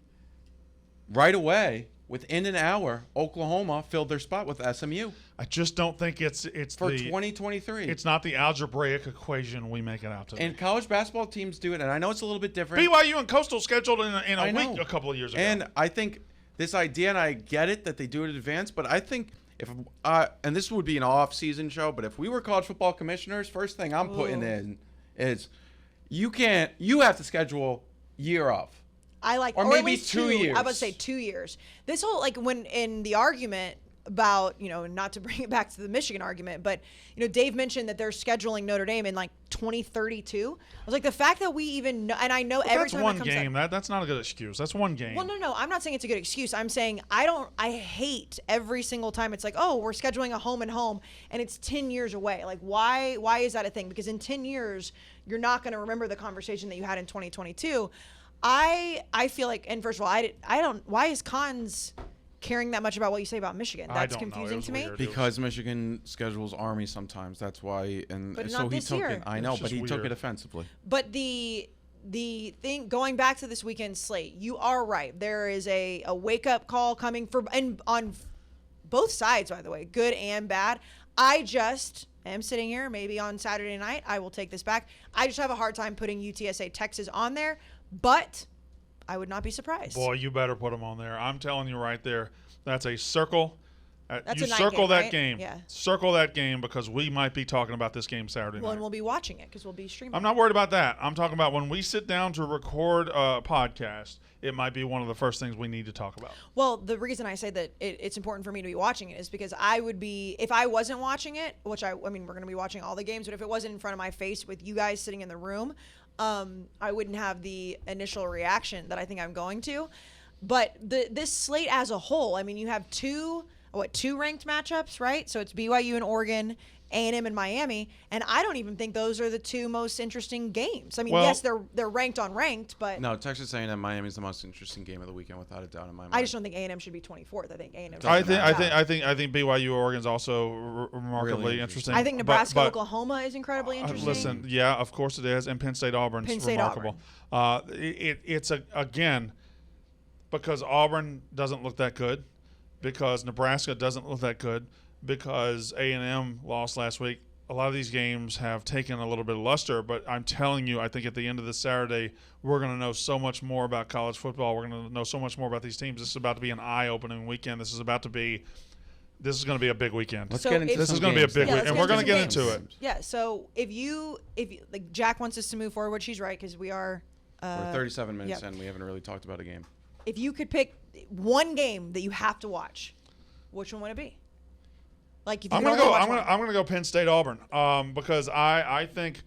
right away, within an hour, Oklahoma filled their spot with SMU I just don't think it's for the 2023. it's not the algebraic equation we make it out to be. And college basketball teams do it, and I know it's a little bit different. BYU and Coastal scheduled in a I week know. a couple of years ago. And I think this idea, and I get it that they do it in advance, but I think if and this would be an off-season show, but if we were college football commissioners, first thing I'm putting in is you have to schedule year of. Or maybe at least 2 years. I would say 2 years. This whole, like, when in the argument about, not to bring it back to the Michigan argument, but, Dave mentioned that they're scheduling Notre Dame in like 2032. I was like, the fact that we even know, and I know But every that's time one it comes game. up. That's not a good excuse. That's one game. Well, no, I'm not saying it's a good excuse. I'm saying I hate every single time it's like, oh, we're scheduling a home and home, and it's 10 years away. Like, why is that a thing? Because in 10 years, you're not going to remember the conversation that you had in 2022. I feel like, and first of all, I don't. Why is Cons caring that much about what you say about Michigan? I That's don't know. It confusing was to me. weird. Because Michigan schedules Army sometimes. That's why. And But so not he this took year. it. I know, It's but he just took weird. it offensively. But the thing, going back to this weekend's slate, you are right. There is a wake up call coming and on both sides, by the way, good and bad. I just am sitting here. Maybe on Saturday night, I will take this back. I just have a hard time putting UTSA Texas on there, but I would not be surprised. Boy, you better put them on there. I'm telling you right there. That's a circle. That's you a night circle game, that right? game. Yeah. Circle that game because we might be talking about this game Saturday Well, and night. we'll be watching it because we'll be streaming. I'm not worried about that. I'm talking about when we sit down to record a podcast, it might be one of the first things we need to talk about. Well, the reason I say that it's important for me to be watching it is because I would be, if I wasn't watching it, which I mean, we're going to be watching all the games, but if it wasn't in front of my face with you guys sitting in the room, I wouldn't have the initial reaction that I think I'm going to. But this slate as a whole, I mean, you have two ranked matchups, right? So it's BYU and Oregon, A&M and Miami, and I don't even think those are the two most interesting games. I mean, Well- yes, they're ranked on ranked, but No, Texas A&M Miami is the most interesting game of the weekend without a doubt in my mind. I just don't think A&M should be 24th. I think A&M. should I be think top. I think BYU Oregon's also remarkably Really interesting. I think Nebraska But- Oklahoma is incredibly interesting. Listen, yeah, of course it is, and Penn State Auburn's Penn State, remarkable. It's again because Auburn doesn't look that good, because Nebraska doesn't look that good, because A&M lost last week. A lot of these games have taken a little bit of luster, but I'm telling you, I think at the end of this Saturday, we're going to know so much more about college football. We're going to know so much more about these teams. This is about to be an eye-opening weekend. This is going to be a big weekend. Let's So get into if- This some is going to be a games big then. Yeah, weekend, and let's we're get going to into get some into it. Yeah. So if you like Jack wants us to move forward, she's right because we are. We're 37 minutes yeah. in. We haven't really talked about a game. If you could pick one game that you have to watch, which one would it be? Like if you I'm could gonna only go. watch I'm one. gonna go Penn State Auburn because I think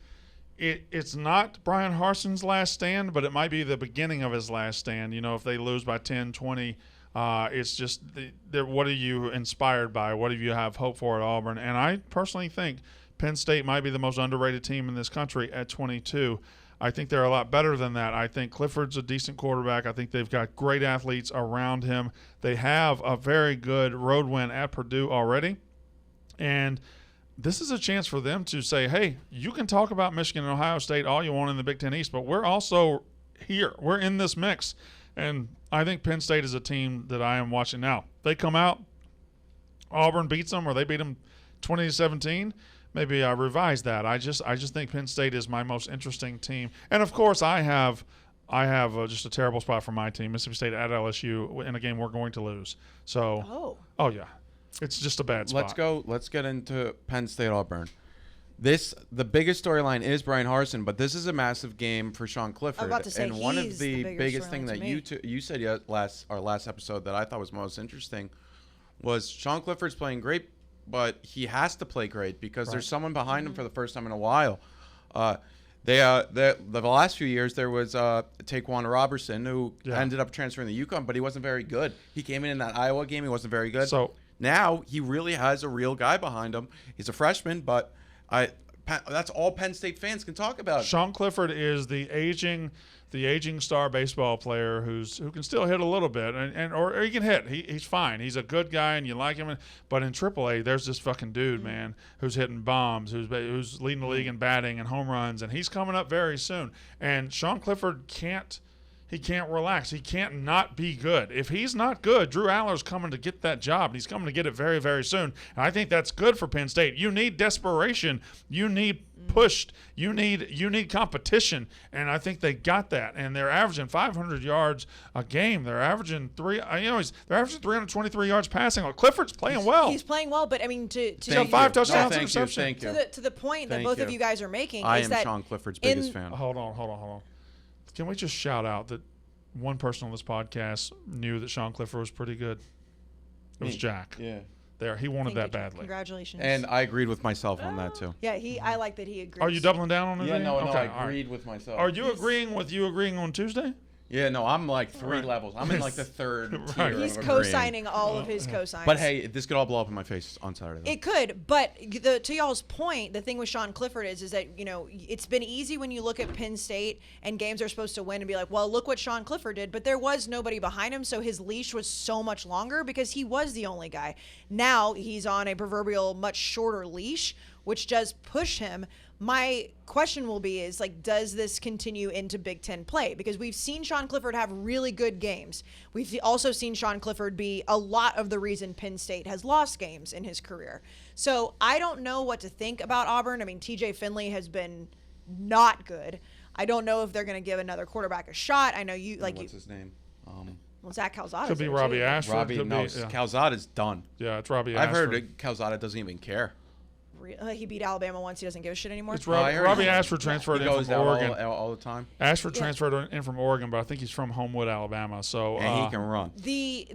it's not Brian Harson's last stand, but it might be the beginning of his last stand. You know, if they lose by 10, 20, it's just what are you inspired by? What do you have hope for at Auburn? And I personally think Penn State might be the most underrated team in this country at 22. I think they're a lot better than that. I think Clifford's a decent quarterback. I think they've got great athletes around him. They have a very good road win at Purdue already. And this is a chance for them to say, hey, you can talk about Michigan and Ohio State all you want in the Big Ten East, but we're also here. We're in this mix. And I think Penn State is a team that I am watching now. They come out, Auburn beats them, or they beat them 20-17. Maybe I revise that. I just think Penn State is my most interesting team. And, of course, I have just a terrible spot for my team, Mississippi State at LSU, in a game we're going to lose. So, oh yeah. It's just a bad spot. Let's get into Penn State Auburn. The biggest storyline is Brian Harsin, but this is a massive game for Sean Clifford. I was about to say, and one of he's the the biggest storyline thing to that me. you said our last episode that I thought was most interesting was Sean Clifford's playing great but he has to play great because Right. there's someone behind him for the first time in a while. The last few years there was Taquan Robertson who ended up transferring to UConn, but he wasn't very good. He came in that Iowa game, he wasn't very good. So now he really has a real guy behind him. He's a freshman, but that's all Penn State fans can talk about. Sean Clifford is the aging star baseball player who can still hit a little bit, or he can hit. He's fine. He's a good guy, and you like him. But in AAA, there's this fucking dude, man, who's hitting bombs, who's leading the league in batting and home runs, and he's coming up very soon. And Sean Clifford can't relax. He can't not be good. If he's not good, Drew Aller's coming to get that job, and he's coming to get it very, very soon. And I think that's good for Penn State. You need desperation. You need pushed. You need competition, and I think they got that. And they're averaging 500 yards a game. They're averaging they're averaging 323 yards passing. Well, Clifford's playing well. He's playing well, but I mean, to 5 touchdowns, Thank you. interception. Thank you. to the point that Thank both you. of you guys are making I is am that Sean Clifford's biggest fan. Hold on. Can we just shout out that one person on this podcast knew that Sean Clifford was pretty good? It was Me. Jack. Yeah. There, he wanted Thank that you, Jack. badly. Congratulations. And I agreed with myself on that too. yeah, I like that he agrees. Are you doubling down on it? Yeah, no, okay, I all right. agreed with myself. Are you agreeing on Tuesday? Yeah, no, I'm like three Right. levels. I'm in like the third Right. tier. He's of agreeing. co-signing all of his cosigns. But hey, this could all blow up in my face on Saturday. Though. It could, but to y'all's point, the thing with Sean Clifford is that, it's been easy when you look at Penn State and games are supposed to win and be like, well, look what Sean Clifford did, but there was nobody behind him, so his leash was so much longer because he was the only guy. Now he's on a proverbial much shorter leash, which does push him. My question will be is, does this continue into Big Ten play? Because we've seen Sean Clifford have really good games. We've also seen Sean Clifford be a lot of the reason Penn State has lost games in his career. So I don't know what to think about Auburn. I mean, TJ Finley has been not good. I don't know if they're going to give another quarterback a shot. I know you What's his name? Well, Zach Calzada. Could be Robbie Ashford. Robbie. Could No, be, yeah. Calzada's done. Yeah, it's Robbie I've Ashford. heard that Calzada doesn't even care. He beat Alabama once. He doesn't give a shit anymore. It's I heard Robbie he- Ashford transferred He in goes from out Oregon. all the time, Ashford transferred in from Oregon, but I think he's from Homewood, Alabama. So and he can run. The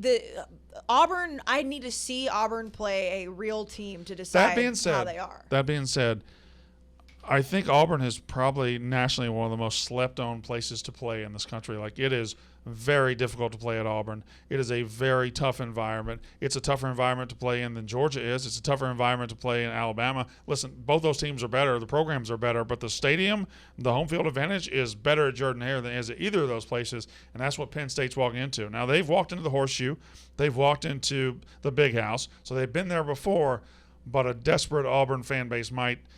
Auburn, I need to see Auburn play a real team to decide how they are. That being said, I think Auburn is probably nationally one of the most slept-on places to play in this country. Like, it is very difficult to play at Auburn. It is a very tough environment. It's a tougher environment to play in than Georgia is. It's a tougher environment to play in Alabama. Listen, both those teams are better. The programs are better, but the stadium, the home field advantage is better at Jordan-Hare than is at either of those places, and that's what Penn State's walking into. Now, they've walked into the Horseshoe. They've walked into the Big House, so they've been there before, but a desperate Auburn fan base might –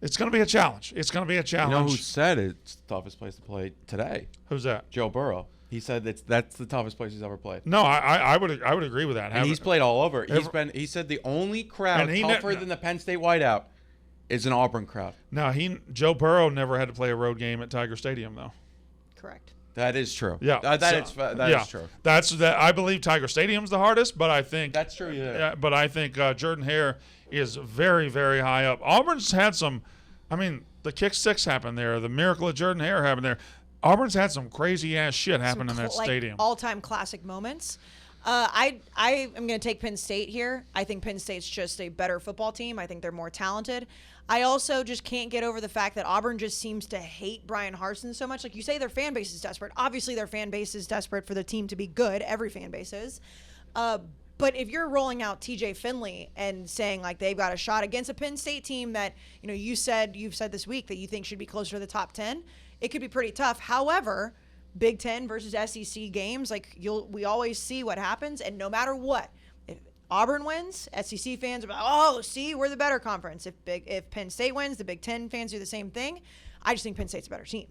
it's going to be a challenge. It's going to be a You challenge. know who said it's the toughest place to play today? Who's that? Joe Burrow. He said that's the toughest place he's ever played. No, I would agree with that. And he's played all over. He said the only crowd And he tougher than the Penn State whiteout is an Auburn crowd. Now Joe Burrow never had to play a road game at Tiger Stadium though. Correct. That is true. Yeah, that is true. That's that. I believe Tiger Stadium's the hardest, but I think That's true. Yeah. But I think Jordan-Hare is very, very high up. Auburn's had some. I mean, the kick six happened there. The miracle of Jordan-Hare happened there. Auburn's had some crazy ass shit happen in that stadium. All-time classic moments. I am going to take Penn State here. I think Penn State's just a better football team. I think they're more talented. I also just can't get over the fact that Auburn just seems to hate Brian Harsin so much. Like you say, their fan base is desperate. Obviously, their fan base is desperate for the team to be good. Every fan base is. But if you're rolling out TJ Finley and saying like they've got a shot against a Penn State team that, you've said this week that you think should be closer to the top 10, it could be pretty tough. However, Big Ten versus SEC games, we always see what happens, and no matter what, if Auburn wins, SEC fans are like, oh, see, we're the better conference. If Penn State wins, the Big Ten fans do the same thing. I just think Penn State's a better team.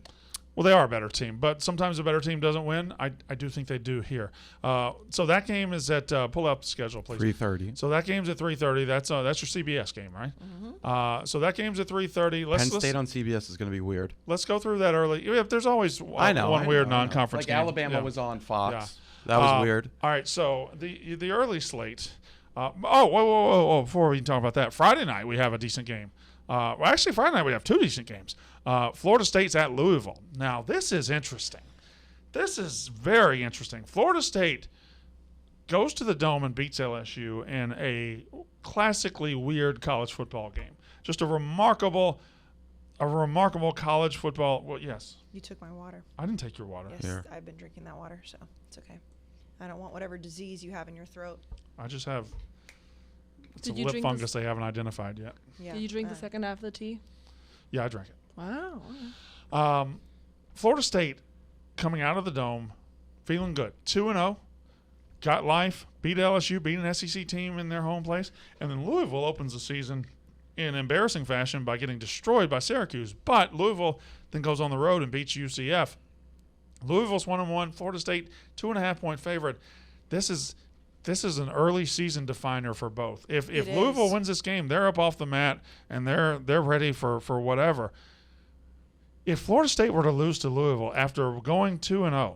Well, they are a better team, but sometimes a better team doesn't win. I do think they do here. So that game is at pull up the schedule, please. 3:30. So that game's at 3:30. That's your CBS game, right? Mm-hmm. So that game's at 3:30. Penn State on CBS is going to be weird. Let's go through that early. There's always one weird non-conference game. Alabama was on Fox. Yeah. That was weird. All right, so the early slate. Whoa! Before we talk about that, Friday night we have a decent game. Actually, Friday night we have two decent games. Florida State's at Louisville. Now, this is interesting. This is very interesting. Florida State goes to the Dome and beats LSU in a classically weird college football game. Just a remarkable college football. Well, yes. You took my water. I didn't take your water. Yes, Here. I've been drinking that water, so it's okay. I don't want whatever disease you have in your throat. I just have. It's Did a you lip drink fungus they haven't identified yet. Yeah. Did you drink the second half of the tea? Yeah, I drank it. Wow. Florida State coming out of the Dome, feeling good. 2-0, got life, beat LSU, beat an SEC team in their home place, and then Louisville opens the season in embarrassing fashion by getting destroyed by Syracuse. But Louisville then goes on the road and beats UCF. Louisville's 1-1. Florida State 2.5-point favorite. This is an early season definer for both. If Louisville wins this game, they're up off the mat and they're ready for whatever. If Florida State were to lose to Louisville after going 2-0,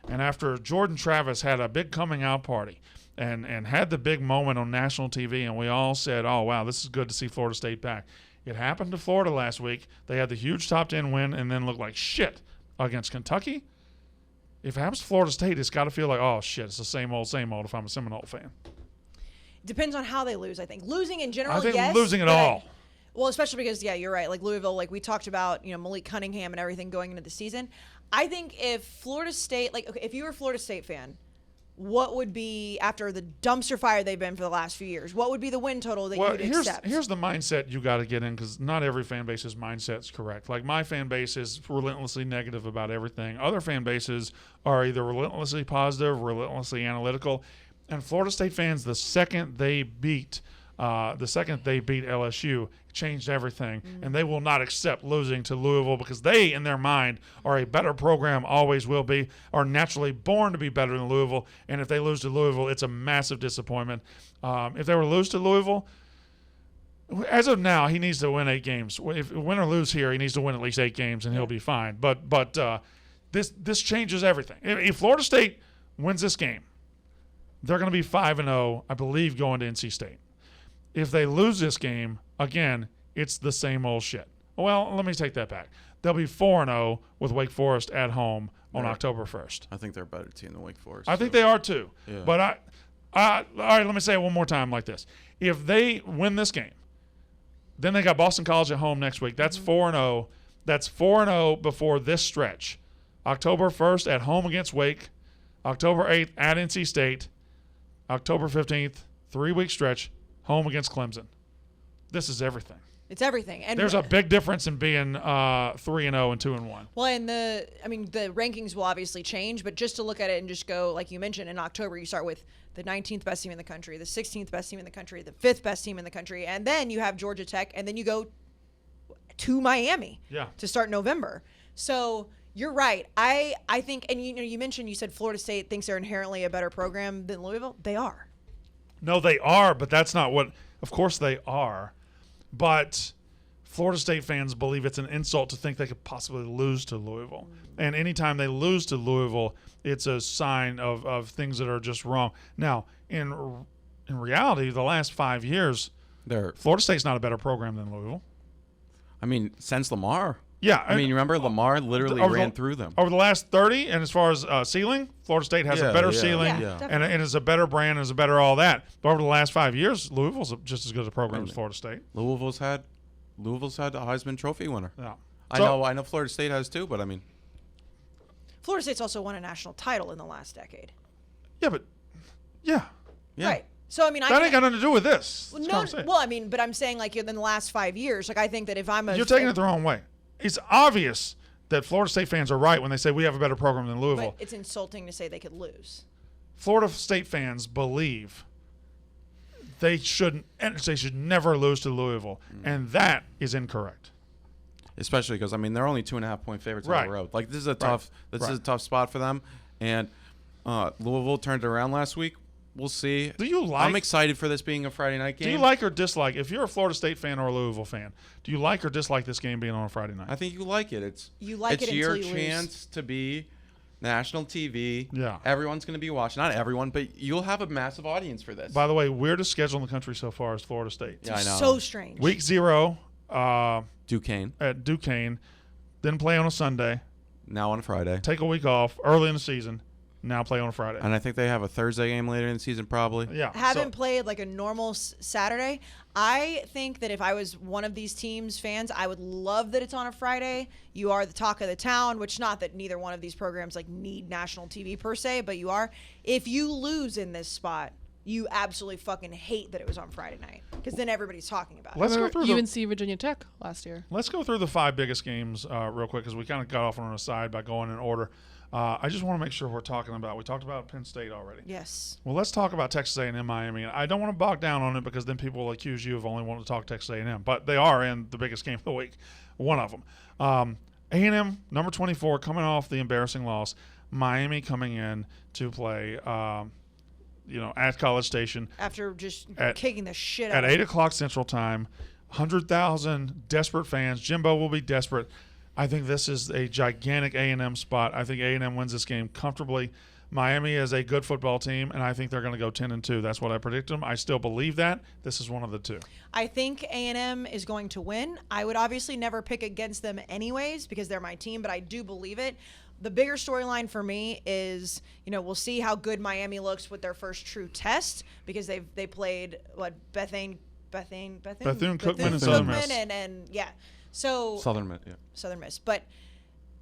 and after Jordan Travis had a big coming out party and had the big moment on national TV, and we all said, oh, wow, this is good to see Florida State back. It happened to Florida last week. They had the huge top 10 win and then looked like shit against Kentucky. If it happens to Florida State, it's got to feel like, oh, shit, it's the same old if I'm a Seminole fan. Depends on how they lose, I think. Losing in general, I think yes. losing it all. Well, especially because, yeah, you're right. Like Louisville, like we talked about, Malik Cunningham and everything going into the season. I think if Florida State, like, okay, if you were a Florida State fan, what would be, after the dumpster fire they've been for the last few years, what would be the win total that you would accept? Here's the mindset you got to get in, because not every fan base's mindset's correct. Like, my fan base is relentlessly negative about everything. Other fan bases are either relentlessly positive, relentlessly analytical. And Florida State fans, the second they beat LSU, changed everything, and they will not accept losing to Louisville, because they, in their mind, are a better program, always will be, are naturally born to be better than Louisville, and if they lose to Louisville, it's a massive disappointment. If they were to lose to Louisville, as of now, he needs to win 8 games. If win or lose here, he needs to win at least 8 games, and he'll be fine. But this changes everything. If Florida State wins this game, they're going to be 5-0, I believe, going to NC State. If they lose this game, again, it's the same old shit. Well, let me take that back. They'll be 4-0 with Wake Forest at home on October 1st. I think they're a better team than Wake Forest. I think they are too. Yeah. But all right, let me say it one more time like this. If they win this game, then they got Boston College at home next week. That's 4-0. That's 4-0 before this stretch. October 1st at home against Wake. October 8th at NC State. October 15th, 3-week stretch, home against Clemson. This is everything. It's everything. And there's a big difference in being 3-0 and 2-1. Well, and the rankings will obviously change, but just to look at it and just go, like you mentioned, in October, you start with the 19th best team in the country, the 16th best team in the country, the 5th best team in the country, and then you have Georgia Tech, and then you go to Miami to start November. So you're right. I think, and you mentioned, you said Florida State thinks they're inherently a better program than Louisville. They are. No, they are, but that's not what. Of course they are, but Florida State fans believe it's an insult to think they could possibly lose to Louisville. And anytime they lose to Louisville, it's a sign of things that are just wrong. Now, in reality, the last 5 years, Florida State's not a better program than Louisville. I mean, since Lamar. Yeah. I mean, you remember Lamar literally ran through them. Over the last 30, and as far as ceiling, Florida State has a better ceiling, Yeah. and is a better brand, and is a better all that. But over the last 5 years, Louisville's just as good a program as Florida State. Louisville's had a Heisman Trophy winner. Yeah. I know Florida State has too, but I mean, Florida State's also won a national title in the last decade. Yeah. Right. So, I mean, that ain't got nothing to do with this. Well, but I'm saying, like, in the last 5 years, like, I think that if I'm You're taking it the wrong way. It's obvious that Florida State fans are right when they say we have a better program than Louisville. But it's insulting to say they could lose. Florida State fans believe they should never lose to Louisville, and that is incorrect. Especially because, I mean, they're only 2.5-point favorites on the road. Like, this is a tough spot for them. And Louisville turned it around last week. We'll see. I'm excited for this being a Friday night game. Do you like or dislike, if you're a Florida State fan or a Louisville fan, do you like or dislike this game being on a Friday night? I think you like it. It's until your you chance lose. to be national TV. Yeah. Everyone's going to be watching. Not everyone, but you'll have a massive audience for this. By the way, weirdest schedule in the country so far is Florida State. Yeah, I know. So strange. Week 0 Duquesne. at Duquesne, then play on a Sunday, Now on Friday. take a week off early in the season, now play on a Friday. And I think they have a Thursday game later in the season, probably. Yeah. Haven't played like a normal Saturday. I think that if I was one of these teams' fans, I would love that it's on a Friday. You are the talk of the town, which not that neither one of these programs like need national TV per se, but you are. If you lose in this spot, you absolutely fucking hate that it was on Friday night because then everybody's talking about it. Let's go through UNC Virginia Tech last year. Let's go through the 5 biggest games real quick because we kind of got off on a side by going in order. I just want to make sure we talked about Penn State already. Yes. Well, let's talk about Texas A&M Miami. And I don't want to bog down on it because then people will accuse you of only wanting to talk Texas A&M. But they are in the biggest game of the week, one of them. A&M, number 24, coming off the embarrassing loss. Miami coming in to play, at College Station. After just kicking the shit At out of 8 o'clock Central Time. 100,000 desperate fans. Jimbo will be desperate. I think this is a gigantic A&M spot. I think A&M wins this game comfortably. Miami is a good football team, and I think they're going to go 10-2. That's what I predicted them. I still believe that. This is one of the two. I think A&M is going to win. I would obviously never pick against them anyways because they're my team, but I do believe it. The bigger storyline for me is, we'll see how good Miami looks with their first true test because they played Bethune-Cookman and Southern Miss. And yeah. So Southern Miss. But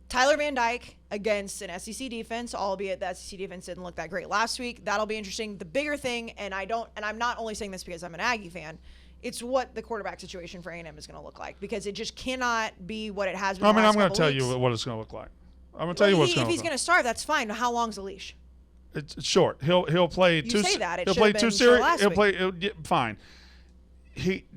Tyler Van Dyke against an SEC defense, albeit the SEC defense didn't look that great last week. That'll be interesting. The bigger thing, and I'm not only saying this because I'm an Aggie fan, it's what the quarterback situation for A&M is going to look like because it just cannot be what it has been. I'm going to tell you what it's going to look like. I'm going to tell you what it's going to look like. If he's going to start, that's fine. How long's the leash? It's short. He'll play you two. Say that. It he'll play 2 series. He'll play fine.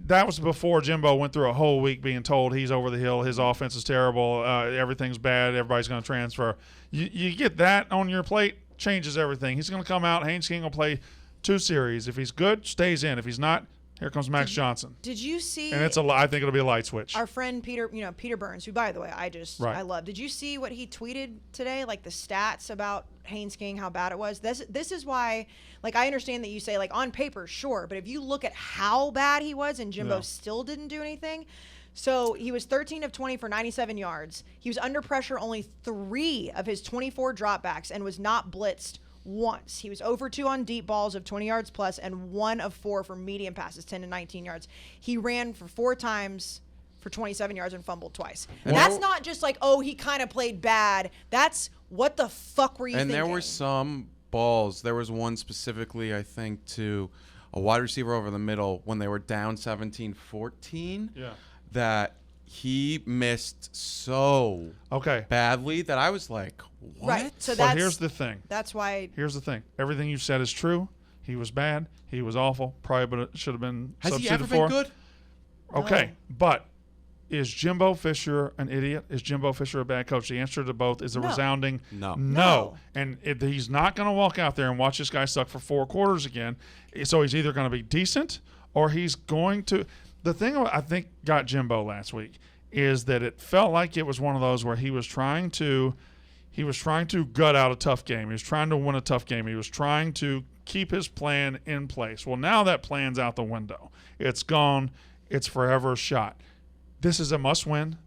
That was before Jimbo went through a whole week being told he's over the hill, his offense is terrible, everything's bad, everybody's going to transfer. You get that on your plate, changes everything. He's going to come out. Haynes King will play 2 series. If he's good, stays in. If he's not, here comes Max Johnson. Did you see? And I think it'll be a light switch. Our friend Peter Burns, who by the way I love. Did you see what he tweeted today? Like the stats about Haynes King, how bad it was. This is why. Like I understand that you say like on paper, sure, but if you look at how bad he was and Jimbo still didn't do anything. So he was 13 of 20 for 97 yards. He was under pressure only 3 of his 24 dropbacks and was not blitzed once. He was 0 for 2 on deep balls of 20 yards plus and 1 of 4 for medium passes, 10 to 19 yards. He ran for 4 times for 27 yards and fumbled twice. That's not just like, he kind of played bad. That's what the fuck were you thinking? And there were some balls. There was one specifically, I think, to a wide receiver over the middle when they were down 17-14 that he missed so badly that I was like, what? Right. So but here's the thing. That's why. Here's the thing. Everything you said is true. He was bad. He was awful. Probably should have been Has he ever been good? Okay. But is Jimbo Fisher an idiot? Is Jimbo Fisher a bad coach? The answer to both is a resounding no. And he's not going to walk out there and watch this guy suck for 4 quarters again. So he's either going to be decent or he's going to – the thing I think got Jimbo last week is that it felt like it was one of those where he was trying to gut out a tough game. He was trying to win a tough game. He was trying to keep his plan in place. Well, now that plan's out the window. It's gone. It's forever shot. This is a must-win.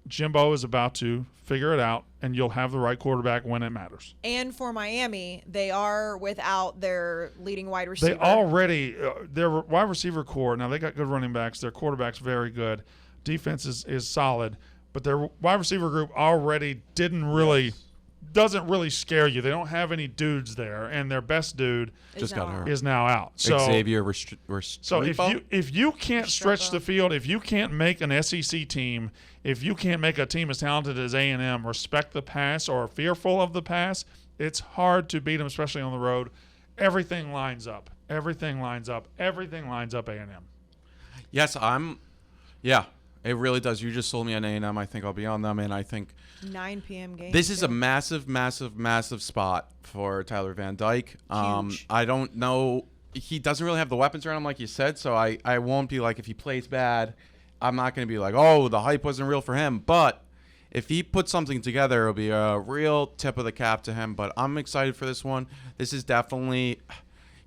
Jimbo is about to figure it out, and you'll have the right quarterback when it matters. And for Miami, they are without their leading wide receiver. They already their wide receiver core. Now they got good running backs. Their quarterback's very good. Defense is solid, but their wide receiver group already doesn't really scare you. They don't have any dudes there, and their best dude just got hurt. Is now out. So Xavier So if you can't stretch the field, if you can't make an SEC team, if you can't make a team as talented as A&M respect the pass or fearful of the pass, it's hard to beat them, especially on the road. Everything lines up. Everything lines up. Everything lines up A&M. Yes, it really does. You just sold me on A&M. I think I'll be on them, and I think 9 p.m. game. This is a massive, massive, massive spot for Tyler Van Dyke. Huge. I don't know. He doesn't really have the weapons around him, like you said, so I won't be like, if he plays bad, I'm not going to be like, the hype wasn't real for him. But if he puts something together, it'll be a real tip of the cap to him. But I'm excited for this one. This is definitely,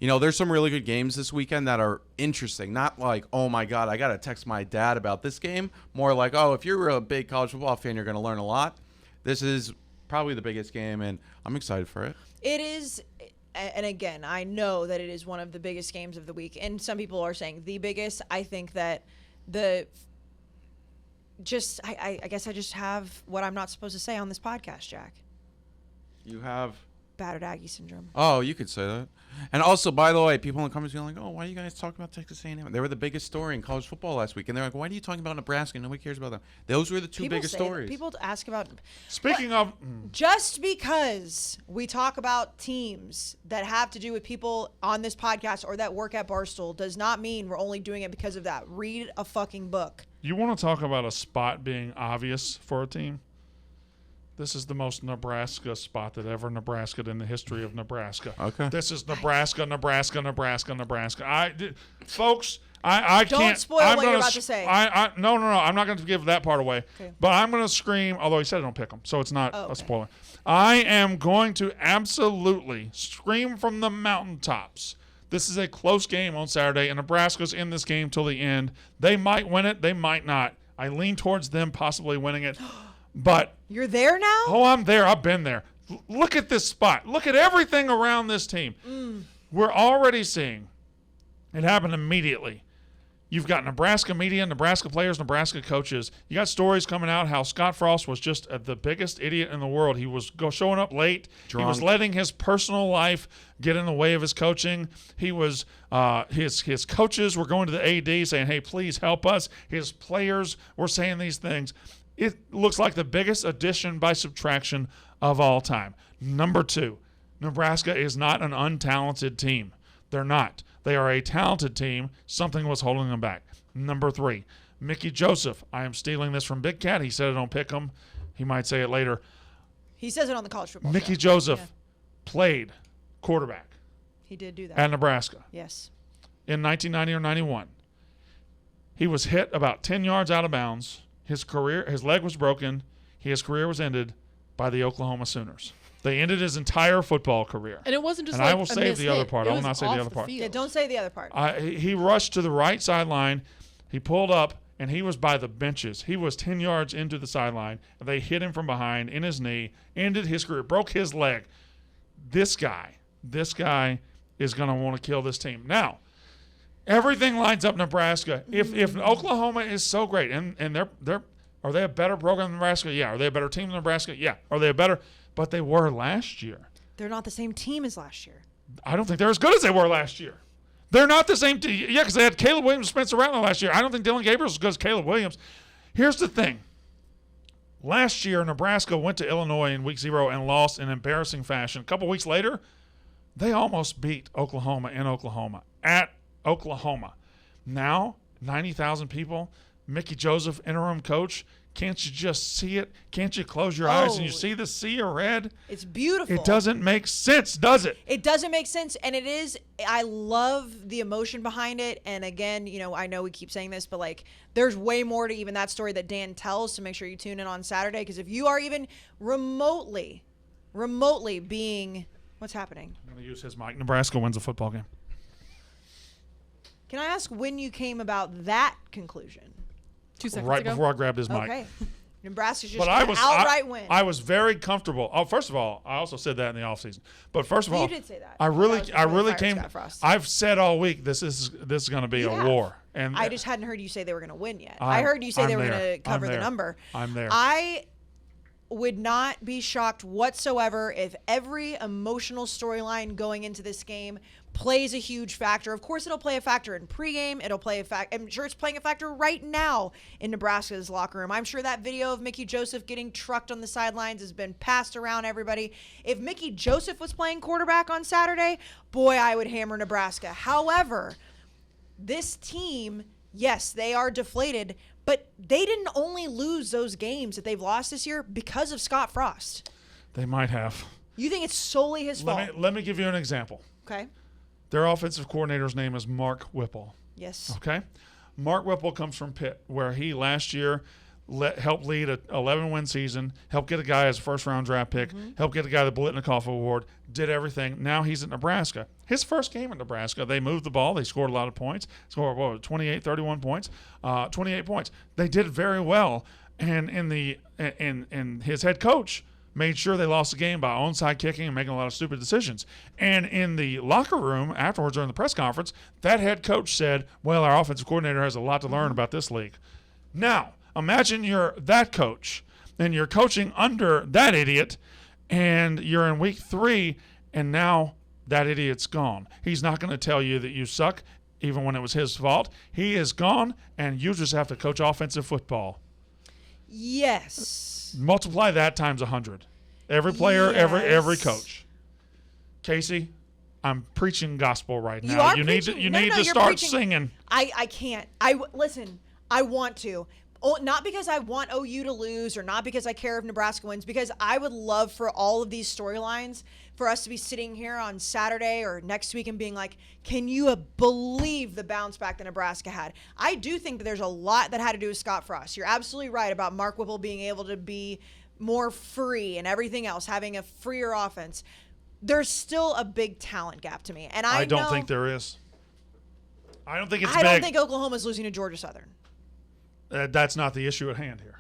there's some really good games this weekend that are interesting. Not like, oh, my God, I got to text my dad about this game. More like, if you're a big college football fan, you're going to learn a lot. This is probably the biggest game, and I'm excited for it. It is, and again, I know that it is one of the biggest games of the week, and some people are saying the biggest. I think that I guess I just have what I'm not supposed to say on this podcast, Jack. You have battered Aggie syndrome. Oh, you could say that. And also, by the way, people in the comments are like, "Oh, why are you guys talking about Texas A&M?" They were the biggest story in college football last week, and they're like, "Why are you talking about Nebraska? Nobody cares about them." Those were the two biggest stories. People ask about. Speaking of, just because we talk about teams that have to do with people on this podcast or that work at Barstool does not mean we're only doing it because of that. Read a fucking book. you want to talk about a spot being obvious for a team? This is the most Nebraska spot that ever Nebraska'd in the history of Nebraska. Okay. This is Nebraska. Folks, I Don't can't. spoil what you're about to say. No. I'm not going to give that part away. Okay. But I'm going to scream, although he said don't pick them, so it's not Oh, okay. a spoiler. I am going to absolutely scream from the mountaintops. This is a close game on Saturday, and Nebraska's in this game till the end. They might win it. They might not. I lean towards them possibly winning it. But You're there now? oh, I'm there. I've been there. Look at this spot. Look at everything around this team. We're already seeing it happen immediately. You've got Nebraska media, Nebraska players, Nebraska coaches. You got stories coming out how Scott Frost was just the biggest idiot in the world. He was showing up late. Drunk. He was letting his personal life get in the way of his coaching. He was his coaches were going to the AD saying, "Hey, please help us." His players were saying these things. It looks like the biggest addition by subtraction of all time. Number 2, Nebraska is not an untalented team. They're not. They are a talented team. Something was holding them back. Number 3, Mickey Joseph. I am stealing this from Big Cat. He said it on Pick'em. He might say it later. He says it on the college football Mickey show. Joseph Yeah. played quarterback He did do that. at Nebraska Yes. in 1990 or 91. He was hit about 10 yards out of bounds. His leg was broken. His career was ended by the Oklahoma Sooners. They ended his entire football career. And it wasn't just And like I will a save the other mishit. part. It I will was not say the off other part. Yeah, field. don't say the other part. He rushed to the right sideline. He pulled up, and he was by the benches. He was 10 yards into the sideline. They hit him from behind in his knee, ended his career, broke his leg. This guy is going to want to kill this team. Now, everything lines up Nebraska. If Oklahoma is so great, and they're are they a better program than Nebraska? Yeah. Are they a better team than Nebraska? Yeah. Are they a better? But they were last year. They're not the same team as last year. I don't think they're as good as they were last year. They're not the same team. Yeah, because they had Caleb Williams, Spencer Rattler last year. I don't think Dylan Gabriel's as good as Caleb Williams. Here's the thing. Last year, Nebraska went to Illinois in week 0 and lost in embarrassing fashion. A couple weeks later, they almost beat Oklahoma in Oklahoma, at Oklahoma. Now, 90,000 people, Mickey Joseph, interim coach. Can't you just see it? Can't you close your eyes and you see the sea of red? It's beautiful. It doesn't make sense, does it? It doesn't make sense, and it is. I love the emotion behind it, and again, I know we keep saying this, but like, there's way more to even that story that Dan tells. So make sure you tune in on Saturday, because if you are even remotely being, what's happening? I'm going to use his mic. Nebraska wins a football game. Can I ask when you came about that conclusion? 2 seconds Right ago. before I grabbed his mic. Okay, Nebraska's just But gonna outright win. I was very comfortable. Oh, first of all, I also said that in the offseason. But first of all, You did say that. I That really was before they fired came. Scott Frost. I've said all week this is going to be Yeah. a war, and I just hadn't heard you say they were going to win yet. I'm- I heard you say I'm they were there. going to cover I'm the there. number. I'm there. I would not be shocked whatsoever if every emotional storyline going into this game plays a huge factor. Of course, it'll play a factor in pregame. It'll play a factor. I'm sure it's playing a factor right now in Nebraska's locker room. I'm sure that video of Mickey Joseph getting trucked on the sidelines has been passed around everybody. If Mickey Joseph was playing quarterback on Saturday, boy, I would hammer Nebraska. However, this team, yes, they are deflated, but they didn't only lose those games that they've lost this year because of Scott Frost. they might have. You think it's solely his fault? Let me give you an example. Okay. Their offensive coordinator's name is Mark Whipple. Yes. Okay, Mark Whipple comes from Pitt, where he last year helped lead an 11-win season, helped get a guy as a first-round draft pick, helped get a guy the Blitnikoff Award, did everything. Now he's at Nebraska. His first game at Nebraska, they moved the ball. They scored a lot of points. Scored 28, 31 points, 28 points. They did very well, and in his head coach made sure they lost the game by onside kicking and making a lot of stupid decisions. And in the locker room afterwards during the press conference, that head coach said, well, our offensive coordinator has a lot to learn about this league. Now, imagine you're that coach and you're coaching under that idiot and you're in week 3 and now that idiot's gone. He's not going to tell you that you suck even when it was his fault. He is gone and you just have to coach offensive football. Yes. Multiply that times 100. Every player, every coach. Casey, I'm preaching gospel right now. You need to start singing. I can't. Listen. I want to. Not because I want OU to lose or not because I care if Nebraska wins, because I would love for all of these storylines for us to be sitting here on Saturday or next week and being like, can you believe the bounce back that Nebraska had? I do think that there's a lot that had to do with Scott Frost. You're absolutely right about Mark Whipple being able to be more free and everything else, having a freer offense. There's still a big talent gap to me. And I don't think there is. I don't think it's I don't think Oklahoma's losing to Georgia Southern. That's not the issue at hand here.